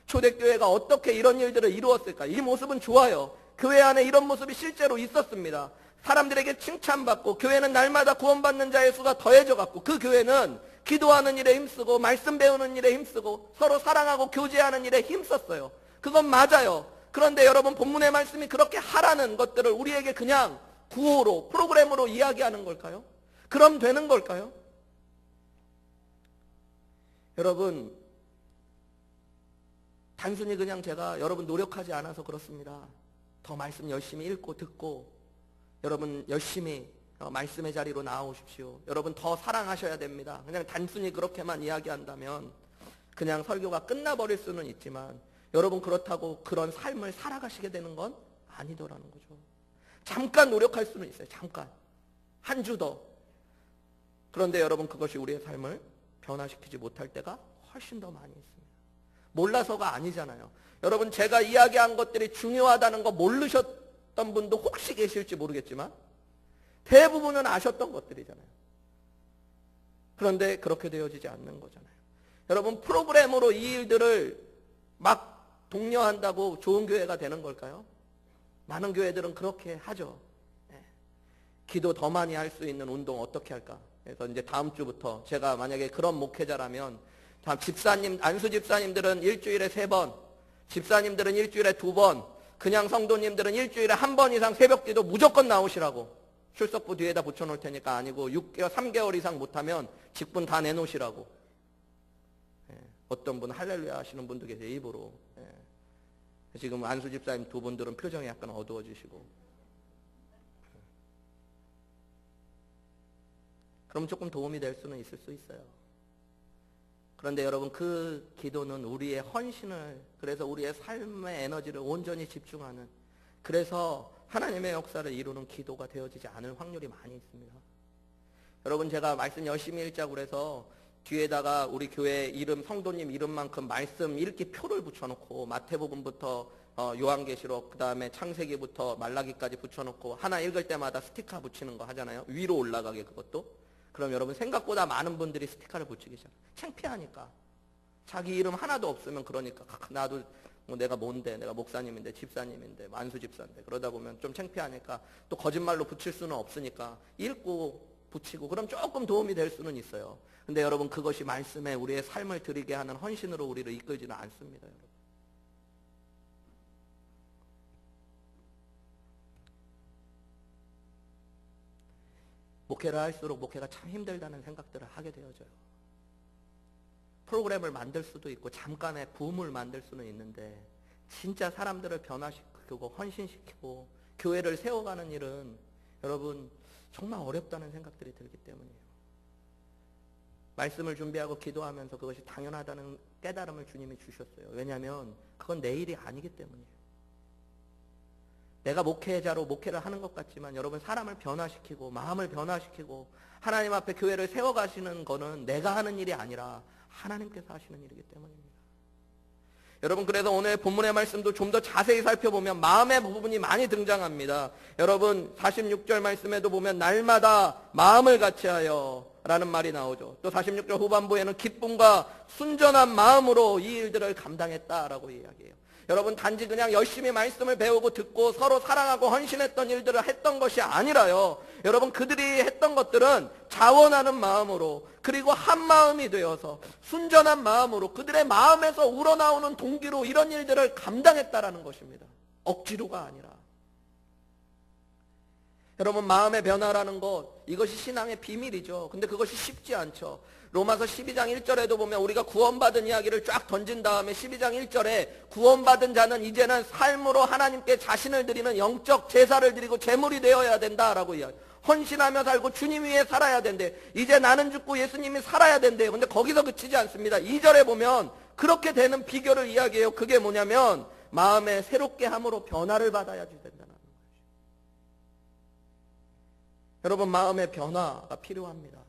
초대교회가 어떻게 이런 일들을 이루었을까? 이 모습은 좋아요. 교회 안에 이런 모습이 실제로 있었습니다. 사람들에게 칭찬받고 교회는 날마다 구원받는 자의 수가 더해져갖고 그 교회는 기도하는 일에 힘쓰고 말씀 배우는 일에 힘쓰고 서로 사랑하고 교제하는 일에 힘썼어요. 그건 맞아요. 그런데 여러분 본문의 말씀이 그렇게 하라는 것들을 우리에게 그냥 구호로 프로그램으로 이야기하는 걸까요? 그럼 되는 걸까요? 여러분 단순히 그냥 제가 여러분 노력하지 않아서 그렇습니다. 더 말씀 열심히 읽고 듣고 여러분 열심히 말씀의 자리로 나오십시오. 여러분 더 사랑하셔야 됩니다. 그냥 단순히 그렇게만 이야기한다면 그냥 설교가 끝나버릴 수는 있지만 여러분 그렇다고 그런 삶을 살아가시게 되는 건 아니더라는 거죠. 잠깐 노력할 수는 있어요. 잠깐. 한 주 더. 그런데 여러분 그것이 우리의 삶을 변화시키지 못할 때가 훨씬 더 많이 있습니다. 몰라서가 아니잖아요. 여러분 제가 이야기한 것들이 중요하다는 거 모르셨던 분도 혹시 계실지 모르겠지만 대부분은 아셨던 것들이잖아요. 그런데 그렇게 되어지지 않는 거잖아요. 여러분 프로그램으로 이 일들을 막 독려한다고 좋은 교회가 되는 걸까요? 많은 교회들은 그렇게 하죠. 네. 기도 더 많이 할 수 있는 운동 어떻게 할까? 그래서 이제 다음 주부터 제가 만약에 그런 목회자라면 집사님, 안수 집사님들은 일주일에 3번, 집사님들은 일주일에 2번, 그냥 성도님들은 일주일에 1번 이상 새벽기도 무조건 나오시라고. 출석부 뒤에다 붙여놓을 테니까 아니고 3개월 이상 못하면 직분 다 내놓으시라고. 어떤 분 할렐루야 하시는 분도 계세요. 입으로. 예. 지금 안수 집사님 두 분들은 표정이 약간 어두워지시고. 그럼 조금 도움이 될 수는 있을 수 있어요. 그런데 여러분, 그 기도는 우리의 헌신을, 그래서 우리의 삶의 에너지를 온전히 집중하는, 그래서 하나님의 역사를 이루는 기도가 되어지지 않을 확률이 많이 있습니다. 여러분, 제가 말씀 열심히 읽자고 그래서 뒤에다가 우리 교회 이름, 성도님 이름만큼 말씀 읽기 표를 붙여놓고 마태복음부터 요한계시록, 그 다음에 창세기부터 말라기까지 붙여놓고 하나 읽을 때마다 스티커 붙이는 거 하잖아요. 위로 올라가게. 그것도. 그럼 여러분, 생각보다 많은 분들이 스티커를 붙이기 시작해요. 창피하니까. 자기 이름 하나도 없으면, 그러니까 나도 뭐 내가 뭔데, 내가 목사님인데, 집사님인데, 만수 집사인데, 그러다 보면 좀 창피하니까, 또 거짓말로 붙일 수는 없으니까 읽고 붙이고, 그럼 조금 도움이 될 수는 있어요. 근데 여러분, 그것이 말씀에 우리의 삶을 드리게 하는 헌신으로 우리를 이끌지는 않습니다. 여러분. 목회를 할수록 목회가 참 힘들다는 생각들을 하게 되어져요. 프로그램을 만들 수도 있고 잠깐의 붐을 만들 수는 있는데, 진짜 사람들을 변화시키고 헌신시키고 교회를 세워가는 일은 여러분 정말 어렵다는 생각들이 들기 때문이에요. 말씀을 준비하고 기도하면서 그것이 당연하다는 깨달음을 주님이 주셨어요. 왜냐하면 그건 내 일이 아니기 때문이에요. 내가 목회자로 목회를 하는 것 같지만 여러분, 사람을 변화시키고 마음을 변화시키고 하나님 앞에 교회를 세워가시는 거는 내가 하는 일이 아니라 하나님께서 하시는 일이기 때문입니다. 여러분, 그래서 오늘 본문의 말씀도 좀 더 자세히 살펴보면 마음의 부분이 많이 등장합니다. 여러분, 46절 말씀에도 보면 날마다 마음을 같이하여 라는 말이 나오죠. 또 46절 후반부에는 기쁨과 순전한 마음으로 이 일들을 감당했다라고 이야기해요. 여러분, 단지 그냥 열심히 말씀을 배우고 듣고 서로 사랑하고 헌신했던 일들을 했던 것이 아니라요, 여러분, 그들이 했던 것들은 자원하는 마음으로, 그리고 한 마음이 되어서 순전한 마음으로 그들의 마음에서 우러나오는 동기로 이런 일들을 감당했다라는 것입니다. 억지로가 아니라. 여러분, 마음의 변화라는 것, 이것이 신앙의 비밀이죠. 근데 그것이 쉽지 않죠. 로마서 12장 1절에도 보면 우리가 구원받은 이야기를 쫙 던진 다음에 12장 1절에 구원받은 자는 이제는 삶으로 하나님께 자신을 드리는 영적 제사를 드리고 제물이 되어야 된다라고 이야기해요. 헌신하며 살고 주님 위에 살아야 된대. 이제 나는 죽고 예수님이 살아야 된대요. 근데 거기서 그치지 않습니다. 2절에 보면 그렇게 되는 비결을 이야기해요. 그게 뭐냐면 마음에 새롭게 함으로 변화를 받아야지 된다는 거죠. 여러분, 마음의 변화가 필요합니다.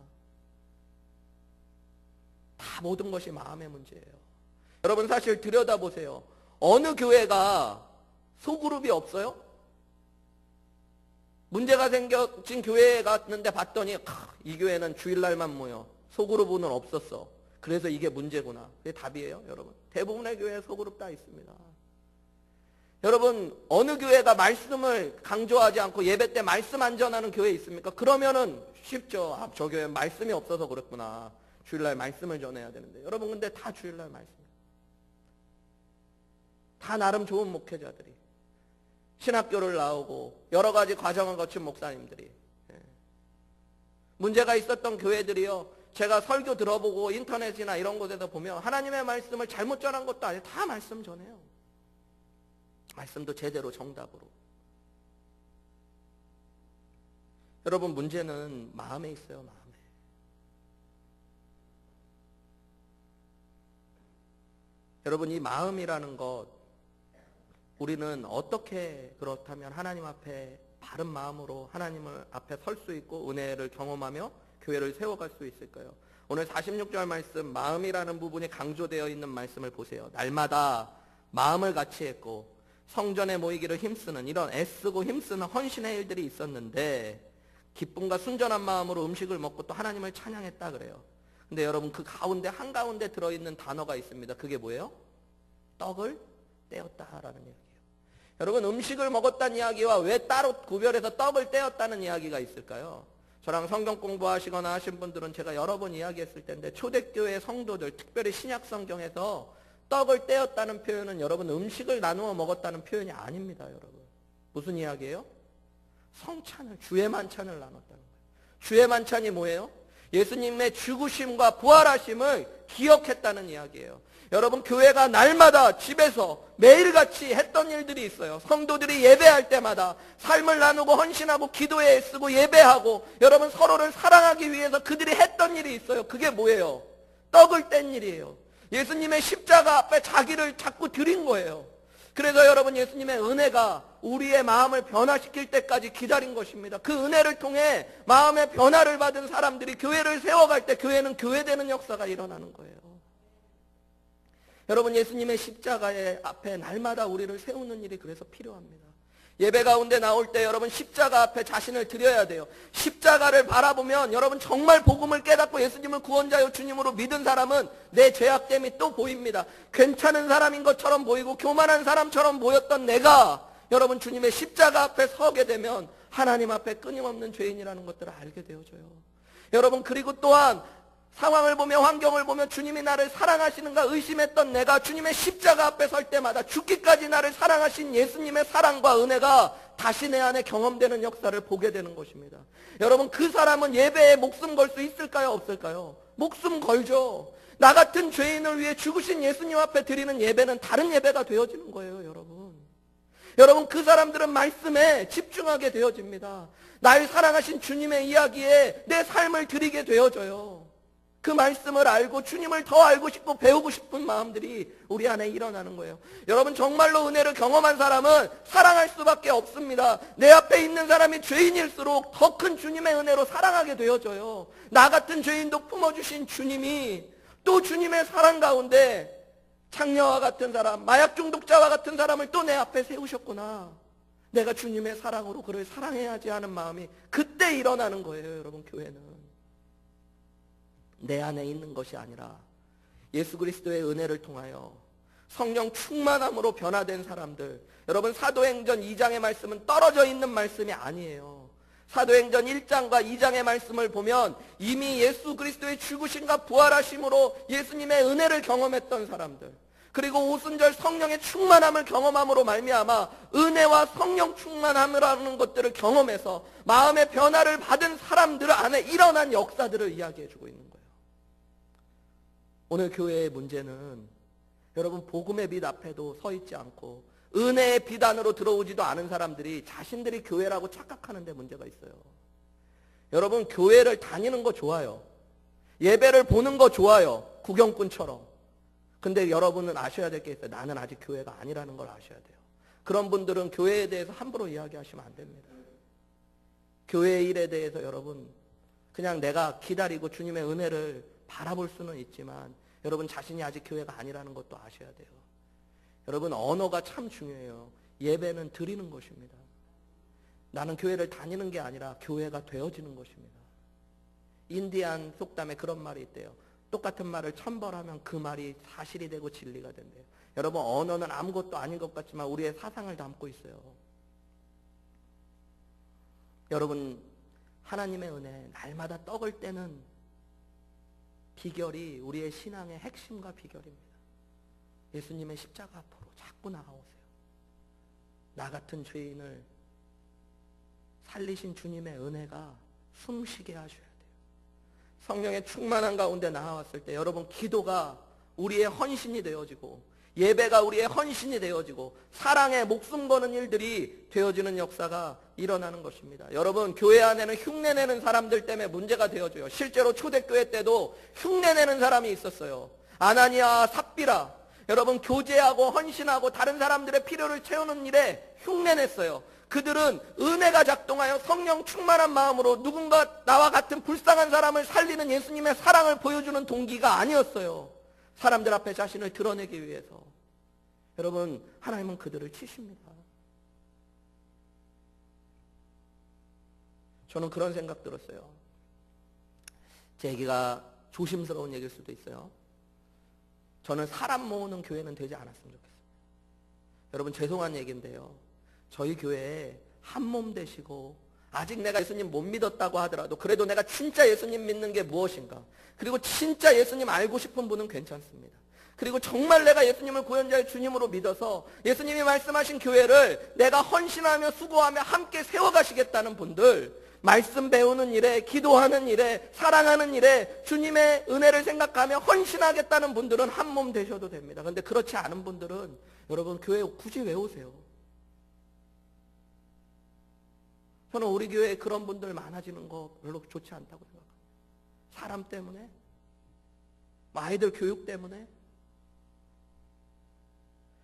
다 모든 것이 마음의 문제예요. 여러분, 사실 들여다보세요. 어느 교회가 소그룹이 없어요? 문제가 생겨진 교회에 갔는데 봤더니 이 교회는 주일날만 모여. 소그룹은 없었어. 그래서 이게 문제구나. 그게 답이에요, 여러분. 대부분의 교회에 소그룹 다 있습니다. 여러분, 어느 교회가 말씀을 강조하지 않고 예배 때 말씀 안 전하는 교회 있습니까? 그러면은 쉽죠. 저 교회 말씀이 없어서 그렇구나. 주일날 말씀을 전해야 되는데. 여러분, 근데 다 주일날 말씀이에요. 다 나름 좋은 목회자들이, 신학교를 나오고 여러 가지 과정을 거친 목사님들이, 문제가 있었던 교회들이요, 제가 설교 들어보고 인터넷이나 이런 곳에서 보면 하나님의 말씀을 잘못 전한 것도 아니에요. 다 말씀 전해요. 말씀도 제대로 정답으로. 여러분, 문제는 마음에 있어요. 마음에. 여러분, 이 마음이라는 것, 우리는 어떻게 그렇다면 하나님 앞에 바른 마음으로 하나님을 앞에 설 수 있고 은혜를 경험하며 교회를 세워갈 수 있을까요? 오늘 46절 말씀, 마음이라는 부분이 강조되어 있는 말씀을 보세요. 날마다 마음을 같이 했고 성전에 모이기를 힘쓰는, 이런 애쓰고 힘쓰는 헌신의 일들이 있었는데 기쁨과 순전한 마음으로 음식을 먹고 또 하나님을 찬양했다 그래요. 근데 여러분, 그 가운데 한가운데 들어있는 단어가 있습니다. 그게 뭐예요? 떡을 떼었다라는 얘기예요. 여러분, 음식을 먹었다는 이야기와 왜 따로 구별해서 떡을 떼었다는 이야기가 있을까요? 저랑 성경 공부하시거나 하신 분들은 제가 여러 번 이야기했을 텐데, 초대교회 성도들, 특별히 신약 성경에서 떡을 떼었다는 표현은 여러분, 음식을 나누어 먹었다는 표현이 아닙니다. 여러분, 무슨 이야기예요? 성찬을, 주의 만찬을 나눴다는 거예요. 주의 만찬이 뭐예요? 예수님의 죽으심과 부활하심을 기억했다는 이야기예요. 여러분, 교회가 날마다 집에서 매일같이 했던 일들이 있어요. 성도들이 예배할 때마다 삶을 나누고 헌신하고 기도에 애쓰고 예배하고 여러분 서로를 사랑하기 위해서 그들이 했던 일이 있어요. 그게 뭐예요? 떡을 뗀 일이에요. 예수님의 십자가 앞에 자기를 자꾸 드린 거예요. 그래서 여러분, 예수님의 은혜가 우리의 마음을 변화시킬 때까지 기다린 것입니다. 그 은혜를 통해 마음의 변화를 받은 사람들이 교회를 세워갈 때 교회는 교회되는 역사가 일어나는 거예요. 여러분, 예수님의 십자가의 앞에 날마다 우리를 세우는 일이 그래서 필요합니다. 예배 가운데 나올 때 여러분 십자가 앞에 자신을 드려야 돼요. 십자가를 바라보면 여러분 정말 복음을 깨닫고 예수님을 구원자요 주님으로 믿은 사람은 내 죄악됨이 또 보입니다. 괜찮은 사람인 것처럼 보이고 교만한 사람처럼 보였던 내가 여러분 주님의 십자가 앞에 서게 되면 하나님 앞에 끊임없는 죄인이라는 것들을 알게 되어져요. 여러분, 그리고 또한 상황을 보며 환경을 보며 주님이 나를 사랑하시는가 의심했던 내가 주님의 십자가 앞에 설 때마다 죽기까지 나를 사랑하신 예수님의 사랑과 은혜가 다시 내 안에 경험되는 역사를 보게 되는 것입니다. 여러분, 그 사람은 예배에 목숨 걸 수 있을까요? 없을까요? 목숨 걸죠. 나 같은 죄인을 위해 죽으신 예수님 앞에 드리는 예배는 다른 예배가 되어지는 거예요, 여러분. 여러분, 그 사람들은 말씀에 집중하게 되어집니다. 날 사랑하신 주님의 이야기에 내 삶을 드리게 되어져요. 그 말씀을 알고 주님을 더 알고 싶고 배우고 싶은 마음들이 우리 안에 일어나는 거예요. 여러분, 정말로 은혜를 경험한 사람은 사랑할 수밖에 없습니다. 내 앞에 있는 사람이 죄인일수록 더 큰 주님의 은혜로 사랑하게 되어져요. 나 같은 죄인도 품어주신 주님이 또 주님의 사랑 가운데 창녀와 같은 사람, 마약 중독자와 같은 사람을 또 내 앞에 세우셨구나. 내가 주님의 사랑으로 그를 사랑해야지 하는 마음이 그때 일어나는 거예요. 여러분, 교회는 내 안에 있는 것이 아니라 예수 그리스도의 은혜를 통하여 성령 충만함으로 변화된 사람들. 여러분, 사도행전 2장의 말씀은 떨어져 있는 말씀이 아니에요. 사도행전 1장과 2장의 말씀을 보면 이미 예수 그리스도의 죽으심과 부활하심으로 예수님의 은혜를 경험했던 사람들, 그리고 오순절 성령의 충만함을 경험함으로 말미암아 은혜와 성령 충만함이라는 것들을 경험해서 마음의 변화를 받은 사람들 안에 일어난 역사들을 이야기해주고 있는 거예요. 오늘 교회의 문제는 여러분, 복음의 빛 앞에도 서 있지 않고 은혜의 빛 안으로 들어오지도 않은 사람들이 자신들이 교회라고 착각하는 데 문제가 있어요. 여러분, 교회를 다니는 거 좋아요. 예배를 보는 거 좋아요. 구경꾼처럼. 근데 여러분은 아셔야 될 게 있어요. 나는 아직 교회가 아니라는 걸 아셔야 돼요. 그런 분들은 교회에 대해서 함부로 이야기하시면 안 됩니다. 교회의 일에 대해서 여러분 그냥 내가 기다리고 주님의 은혜를 바라볼 수는 있지만 여러분 자신이 아직 교회가 아니라는 것도 아셔야 돼요. 여러분, 언어가 참 중요해요. 예배는 드리는 것입니다. 나는 교회를 다니는 게 아니라 교회가 되어지는 것입니다. 인디안 속담에 그런 말이 있대요. 똑같은 말을 1000번 하면 그 말이 사실이 되고 진리가 된대요. 여러분, 언어는 아무것도 아닌 것 같지만 우리의 사상을 담고 있어요. 여러분, 하나님의 은혜, 날마다 떡을 떼는 비결이 우리의 신앙의 핵심과 비결입니다. 예수님의 십자가 앞으로 자꾸 나아오세요. 나 같은 죄인을 살리신 주님의 은혜가 숨쉬게 하셔야 돼요. 성령의 충만한 가운데 나아왔을 때 여러분, 기도가 우리의 헌신이 되어지고 예배가 우리의 헌신이 되어지고 사랑에 목숨 거는 일들이 되어지는 역사가 일어나는 것입니다. 여러분, 교회 안에는 흉내내는 사람들 때문에 문제가 되어져요. 실제로 초대교회 때도 흉내내는 사람이 있었어요. 아나니아와 삽비라. 여러분, 교제하고 헌신하고 다른 사람들의 필요를 채우는 일에 흉내냈어요. 그들은 은혜가 작동하여 성령 충만한 마음으로 누군가 나와 같은 불쌍한 사람을 살리는 예수님의 사랑을 보여주는 동기가 아니었어요. 사람들 앞에 자신을 드러내기 위해서. 여러분, 하나님은 그들을 치십니다. 저는 그런 생각 들었어요. 제 얘기가 조심스러운 얘기일 수도 있어요. 저는 사람 모으는 교회는 되지 않았으면 좋겠어요. 여러분, 죄송한 얘기인데요. 저희 교회에 한 몸 되시고 아직 내가 예수님 못 믿었다고 하더라도 그래도 내가 진짜 예수님 믿는 게 무엇인가, 그리고 진짜 예수님 알고 싶은 분은 괜찮습니다. 그리고 정말 내가 예수님을 구원자의 주님으로 믿어서 예수님이 말씀하신 교회를 내가 헌신하며 수고하며 함께 세워가시겠다는 분들, 말씀 배우는 일에, 기도하는 일에, 사랑하는 일에 주님의 은혜를 생각하며 헌신하겠다는 분들은 한 몸 되셔도 됩니다. 그런데 그렇지 않은 분들은 여러분 교회 굳이 왜 오세요? 저는 우리 교회에 그런 분들 많아지는 거 별로 좋지 않다고 생각합니다. 사람 때문에, 아이들 교육 때문에.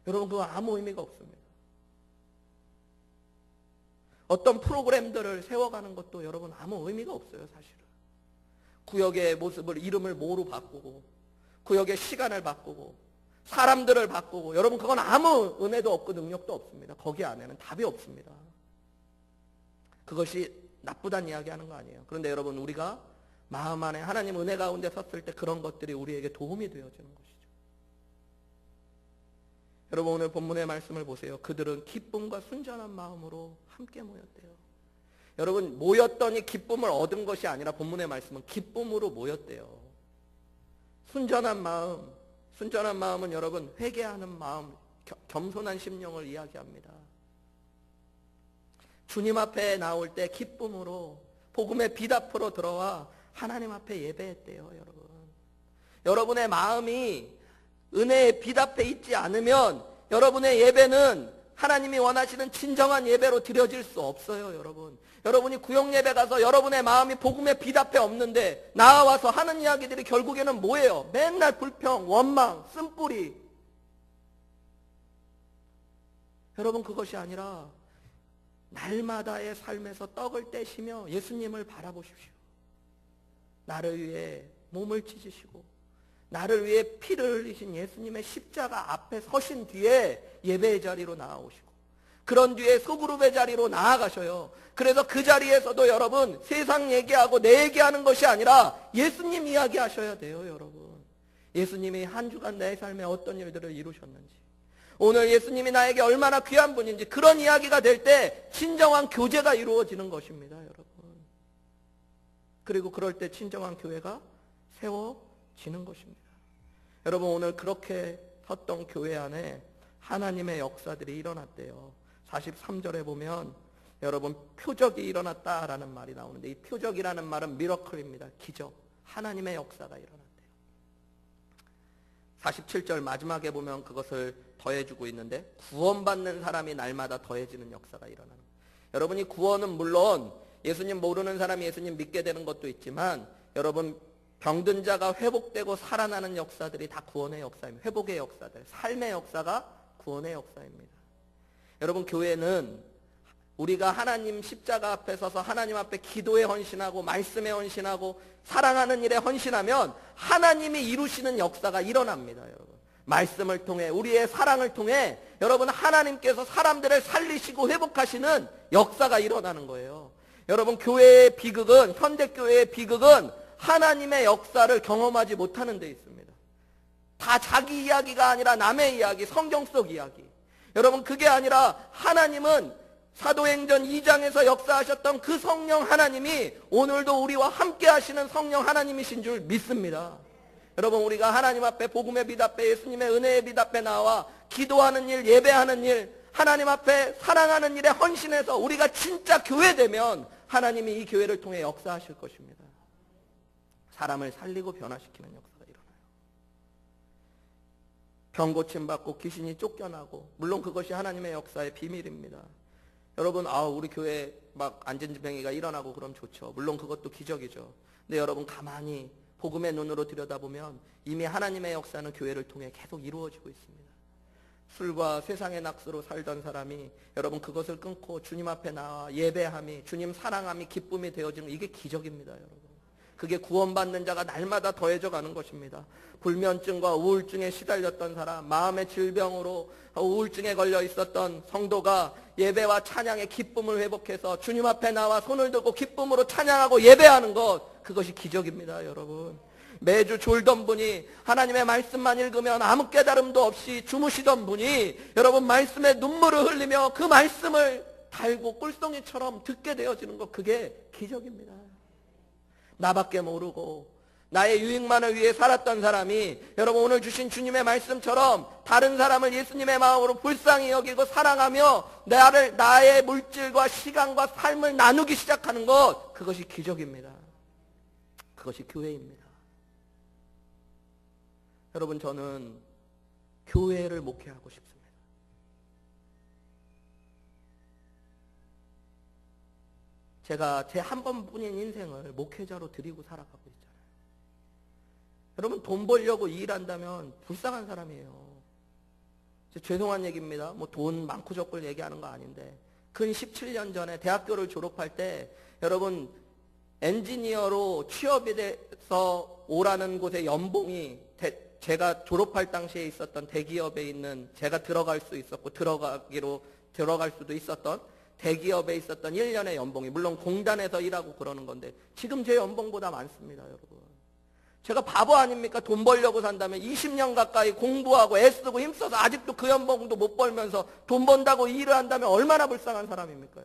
여러분 그거 아무 의미가 없습니다. 어떤 프로그램들을 세워가는 것도 여러분 아무 의미가 없어요. 사실은 구역의 모습을, 이름을 뭐로 바꾸고, 구역의 시간을 바꾸고, 사람들을 바꾸고, 여러분 그건 아무 은혜도 없고 능력도 없습니다. 거기 안에는 답이 없습니다. 그것이 나쁘다는 이야기하는 거 아니에요. 그런데 여러분 우리가 마음 안에 하나님 은혜 가운데 섰을 때 그런 것들이 우리에게 도움이 되어지는 것이죠. 여러분 오늘 본문의 말씀을 보세요. 그들은 기쁨과 순전한 마음으로 함께 모였대요. 여러분 모였더니 기쁨을 얻은 것이 아니라 본문의 말씀은 기쁨으로 모였대요. 순전한 마음은 여러분 회개하는 마음, 겸손한 심령을 이야기합니다. 주님 앞에 나올 때 기쁨으로 복음의 빛 앞으로 들어와 하나님 앞에 예배했대요. 여러분의 마음이 은혜의 빛 앞에 있지 않으면 여러분의 예배는 하나님이 원하시는 진정한 예배로 드려질 수 없어요. 여러분이 구역 예배 가서 여러분의 마음이 복음의 빛 앞에 없는데 나와서 하는 이야기들이 결국에는 뭐예요? 맨날 불평, 원망, 쓴뿌리. 여러분 그것이 아니라 날마다의 삶에서 떡을 떼시며 예수님을 바라보십시오. 나를 위해 몸을 찢으시고 나를 위해 피를 흘리신 예수님의 십자가 앞에 서신 뒤에 예배의 자리로 나아오시고, 그런 뒤에 소그룹의 자리로 나아가셔요. 그래서 그 자리에서도 여러분 세상 얘기하고 내 얘기하는 것이 아니라 예수님 이야기하셔야 돼요. 여러분 예수님이 한 주간 내 삶에 어떤 일들을 이루셨는지, 오늘 예수님이 나에게 얼마나 귀한 분인지, 그런 이야기가 될 때 진정한 교제가 이루어지는 것입니다. 여러분 그리고 그럴 때 진정한 교회가 세워지는 것입니다. 여러분 오늘 그렇게 섰던 교회 안에 하나님의 역사들이 일어났대요. 43절에 보면 여러분 표적이 일어났다라는 말이 나오는데, 이 표적이라는 말은 미러클입니다. 기적, 하나님의 역사가 일어났대요. 47절 마지막에 보면 그것을 더해주고 있는데, 구원받는 사람이 날마다 더해지는 역사가 일어나는 거예요. 여러분이 구원은 물론 예수님 모르는 사람이 예수님 믿게 되는 것도 있지만, 여러분 병든 자가 회복되고 살아나는 역사들이 다 구원의 역사입니다. 회복의 역사들, 삶의 역사가 구원의 역사입니다. 여러분 교회는 우리가 하나님 십자가 앞에 서서 하나님 앞에 기도에 헌신하고 말씀에 헌신하고 사랑하는 일에 헌신하면 하나님이 이루시는 역사가 일어납니다. 여러분 말씀을 통해, 우리의 사랑을 통해 여러분 하나님께서 사람들을 살리시고 회복하시는 역사가 일어나는 거예요. 여러분 교회의 비극은, 현대교회의 비극은 하나님의 역사를 경험하지 못하는 데 있습니다. 다 자기 이야기가 아니라 남의 이야기, 성경 속 이야기. 여러분 그게 아니라 하나님은 사도행전 2장에서 역사하셨던 그 성령 하나님이 오늘도 우리와 함께 하시는 성령 하나님이신 줄 믿습니다. 여러분 우리가 하나님 앞에, 복음의 빛 앞에, 예수님의 은혜의 빛 앞에 나와 기도하는 일, 예배하는 일, 하나님 앞에 사랑하는 일에 헌신해서 우리가 진짜 교회되면 하나님이 이 교회를 통해 역사하실 것입니다. 사람을 살리고 변화시키는 역사가 일어나요. 병고침 받고 귀신이 쫓겨나고, 물론 그것이 하나님의 역사의 비밀입니다. 여러분 우리 교회에 막 안전지병이가 일어나고 그럼 좋죠. 물론 그것도 기적이죠. 근데 여러분 가만히 복음의 눈으로 들여다보면 이미 하나님의 역사는 교회를 통해 계속 이루어지고 있습니다. 술과 세상의 낙수로 살던 사람이 여러분 그것을 끊고 주님 앞에 나와 예배함이, 주님 사랑함이 기쁨이 되어지는, 이게 기적입니다. 여러분 그게 구원받는 자가 날마다 더해져 가는 것입니다. 불면증과 우울증에 시달렸던 사람, 마음의 질병으로 우울증에 걸려 있었던 성도가 예배와 찬양의 기쁨을 회복해서 주님 앞에 나와 손을 들고 기쁨으로 찬양하고 예배하는 것, 그것이 기적입니다. 여러분 매주 졸던 분이 하나님의 말씀만 읽으면 아무 깨달음도 없이 주무시던 분이 여러분 말씀에 눈물을 흘리며 그 말씀을 달고 꿀송이처럼 듣게 되어지는 것, 그게 기적입니다. 나밖에 모르고 나의 유익만을 위해 살았던 사람이 여러분 오늘 주신 주님의 말씀처럼 다른 사람을 예수님의 마음으로 불쌍히 여기고 사랑하며 나의 물질과 시간과 삶을 나누기 시작하는 것, 그것이 기적입니다. 그것이 교회입니다. 여러분, 저는 교회를 목회하고 싶습니다. 제가 제 한 번뿐인 인생을 목회자로 드리고 살아가고 있잖아요. 여러분, 돈 벌려고 일한다면 불쌍한 사람이에요. 죄송한 얘기입니다. 뭐 돈 많고 적고를 얘기하는 거 아닌데, 근 17년 전에 대학교를 졸업할 때 여러분 엔지니어로 취업이 돼서 오라는 곳의 연봉이 제가 졸업할 당시에 있었던 대기업에 있는, 제가 들어갈 수 있었고 들어갈 수도 있었던 대기업에 있었던 1년의 연봉이, 물론 공단에서 일하고 그러는 건데 지금 제 연봉보다 많습니다. 여러분, 제가 바보 아닙니까? 돈 벌려고 산다면 20년 가까이 공부하고 애쓰고 힘써서 아직도 그 연봉도 못 벌면서 돈 번다고 일을 한다면 얼마나 불쌍한 사람입니까?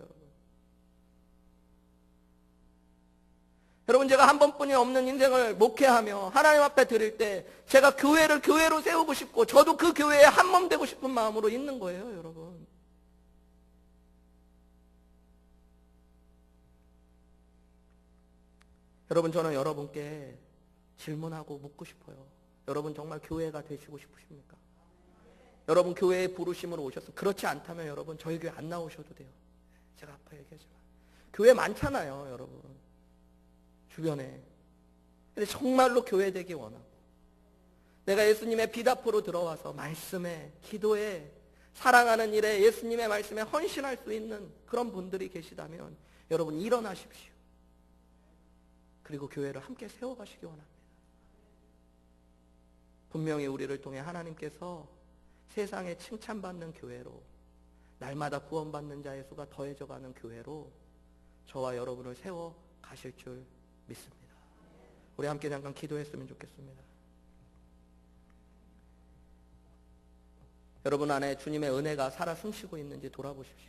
여러분, 제가 한 번뿐이 없는 인생을 목회하며 하나님 앞에 드릴 때 제가 교회를 교회로 세우고 싶고 저도 그 교회에 한 몸 되고 싶은 마음으로 있는 거예요. 여러분, 저는 여러분께 질문하고 묻고 싶어요. 여러분 정말 교회가 되시고 싶으십니까? 여러분 교회에 부르심으로 오셨어요. 그렇지 않다면 여러분 저희 교회 안 나오셔도 돼요. 제가 아파 얘기하지만 교회 많잖아요. 여러분 주변에. 근데 정말로 교회 되기 원하고 내가 예수님의 빛 앞으로 들어와서 말씀에, 기도에, 사랑하는 일에, 예수님의 말씀에 헌신할 수 있는 그런 분들이 계시다면 여러분 일어나십시오. 그리고 교회를 함께 세워가시기 원합니다. 분명히 우리를 통해 하나님께서 세상에 칭찬받는 교회로, 날마다 구원받는 자의 수가 더해져가는 교회로 저와 여러분을 세워 가실 줄 믿습니다. 우리 함께 잠깐 기도했으면 좋겠습니다. 여러분 안에 주님의 은혜가 살아 숨쉬고 있는지 돌아보십시오.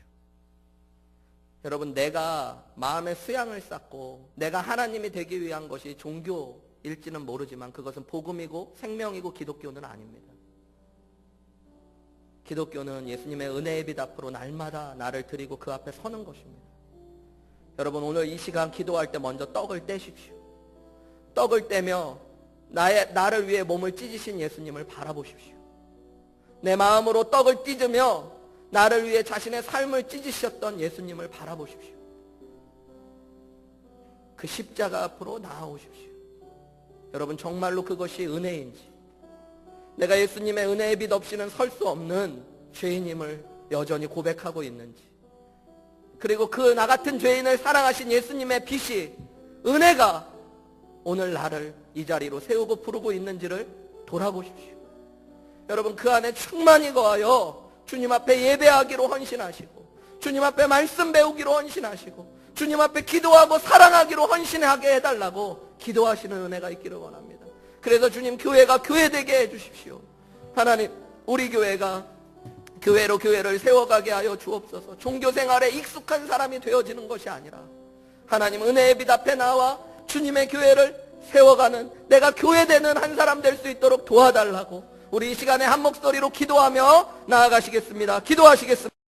여러분, 내가 마음의 수양을 쌓고 내가 하나님이 되기 위한 것이 종교일지는 모르지만 그것은 복음이고 생명이고 기독교는 아닙니다. 기독교는 예수님의 은혜의 빛 앞으로 날마다 나를 드리고 그 앞에 서는 것입니다. 여러분, 오늘 이 시간 기도할 때 먼저 떡을 떼십시오. 떡을 떼며 나를 위해 몸을 찢으신 예수님을 바라보십시오. 내 마음으로 떡을 찢으며 나를 위해 자신의 삶을 찢으셨던 예수님을 바라보십시오. 그 십자가 앞으로 나아오십시오. 여러분, 정말로 그것이 은혜인지, 내가 예수님의 은혜의 빛 없이는 설 수 없는 죄인임을 여전히 고백하고 있는지, 그리고 그 나 같은 죄인을 사랑하신 예수님의 빛이, 은혜가 오늘 나를 이 자리로 세우고 부르고 있는지를 돌아보십시오. 여러분, 그 안에 충만히 거하여 주님 앞에 예배하기로 헌신하시고, 주님 앞에 말씀 배우기로 헌신하시고, 주님 앞에 기도하고 사랑하기로 헌신하게 해달라고 기도하시는 은혜가 있기를 원합니다. 그래서 주님, 교회가 교회되게 해주십시오. 하나님, 우리 교회가 교회로 교회를 세워가게 하여 주옵소서. 종교생활에 익숙한 사람이 되어지는 것이 아니라 하나님 은혜의 빛 앞에 나와 주님의 교회를 세워가는, 내가 교회되는 한 사람 될 수 있도록 도와달라고 우리 이 시간에 한 목소리로 기도하며 나아가시겠습니다. 기도하시겠습니다.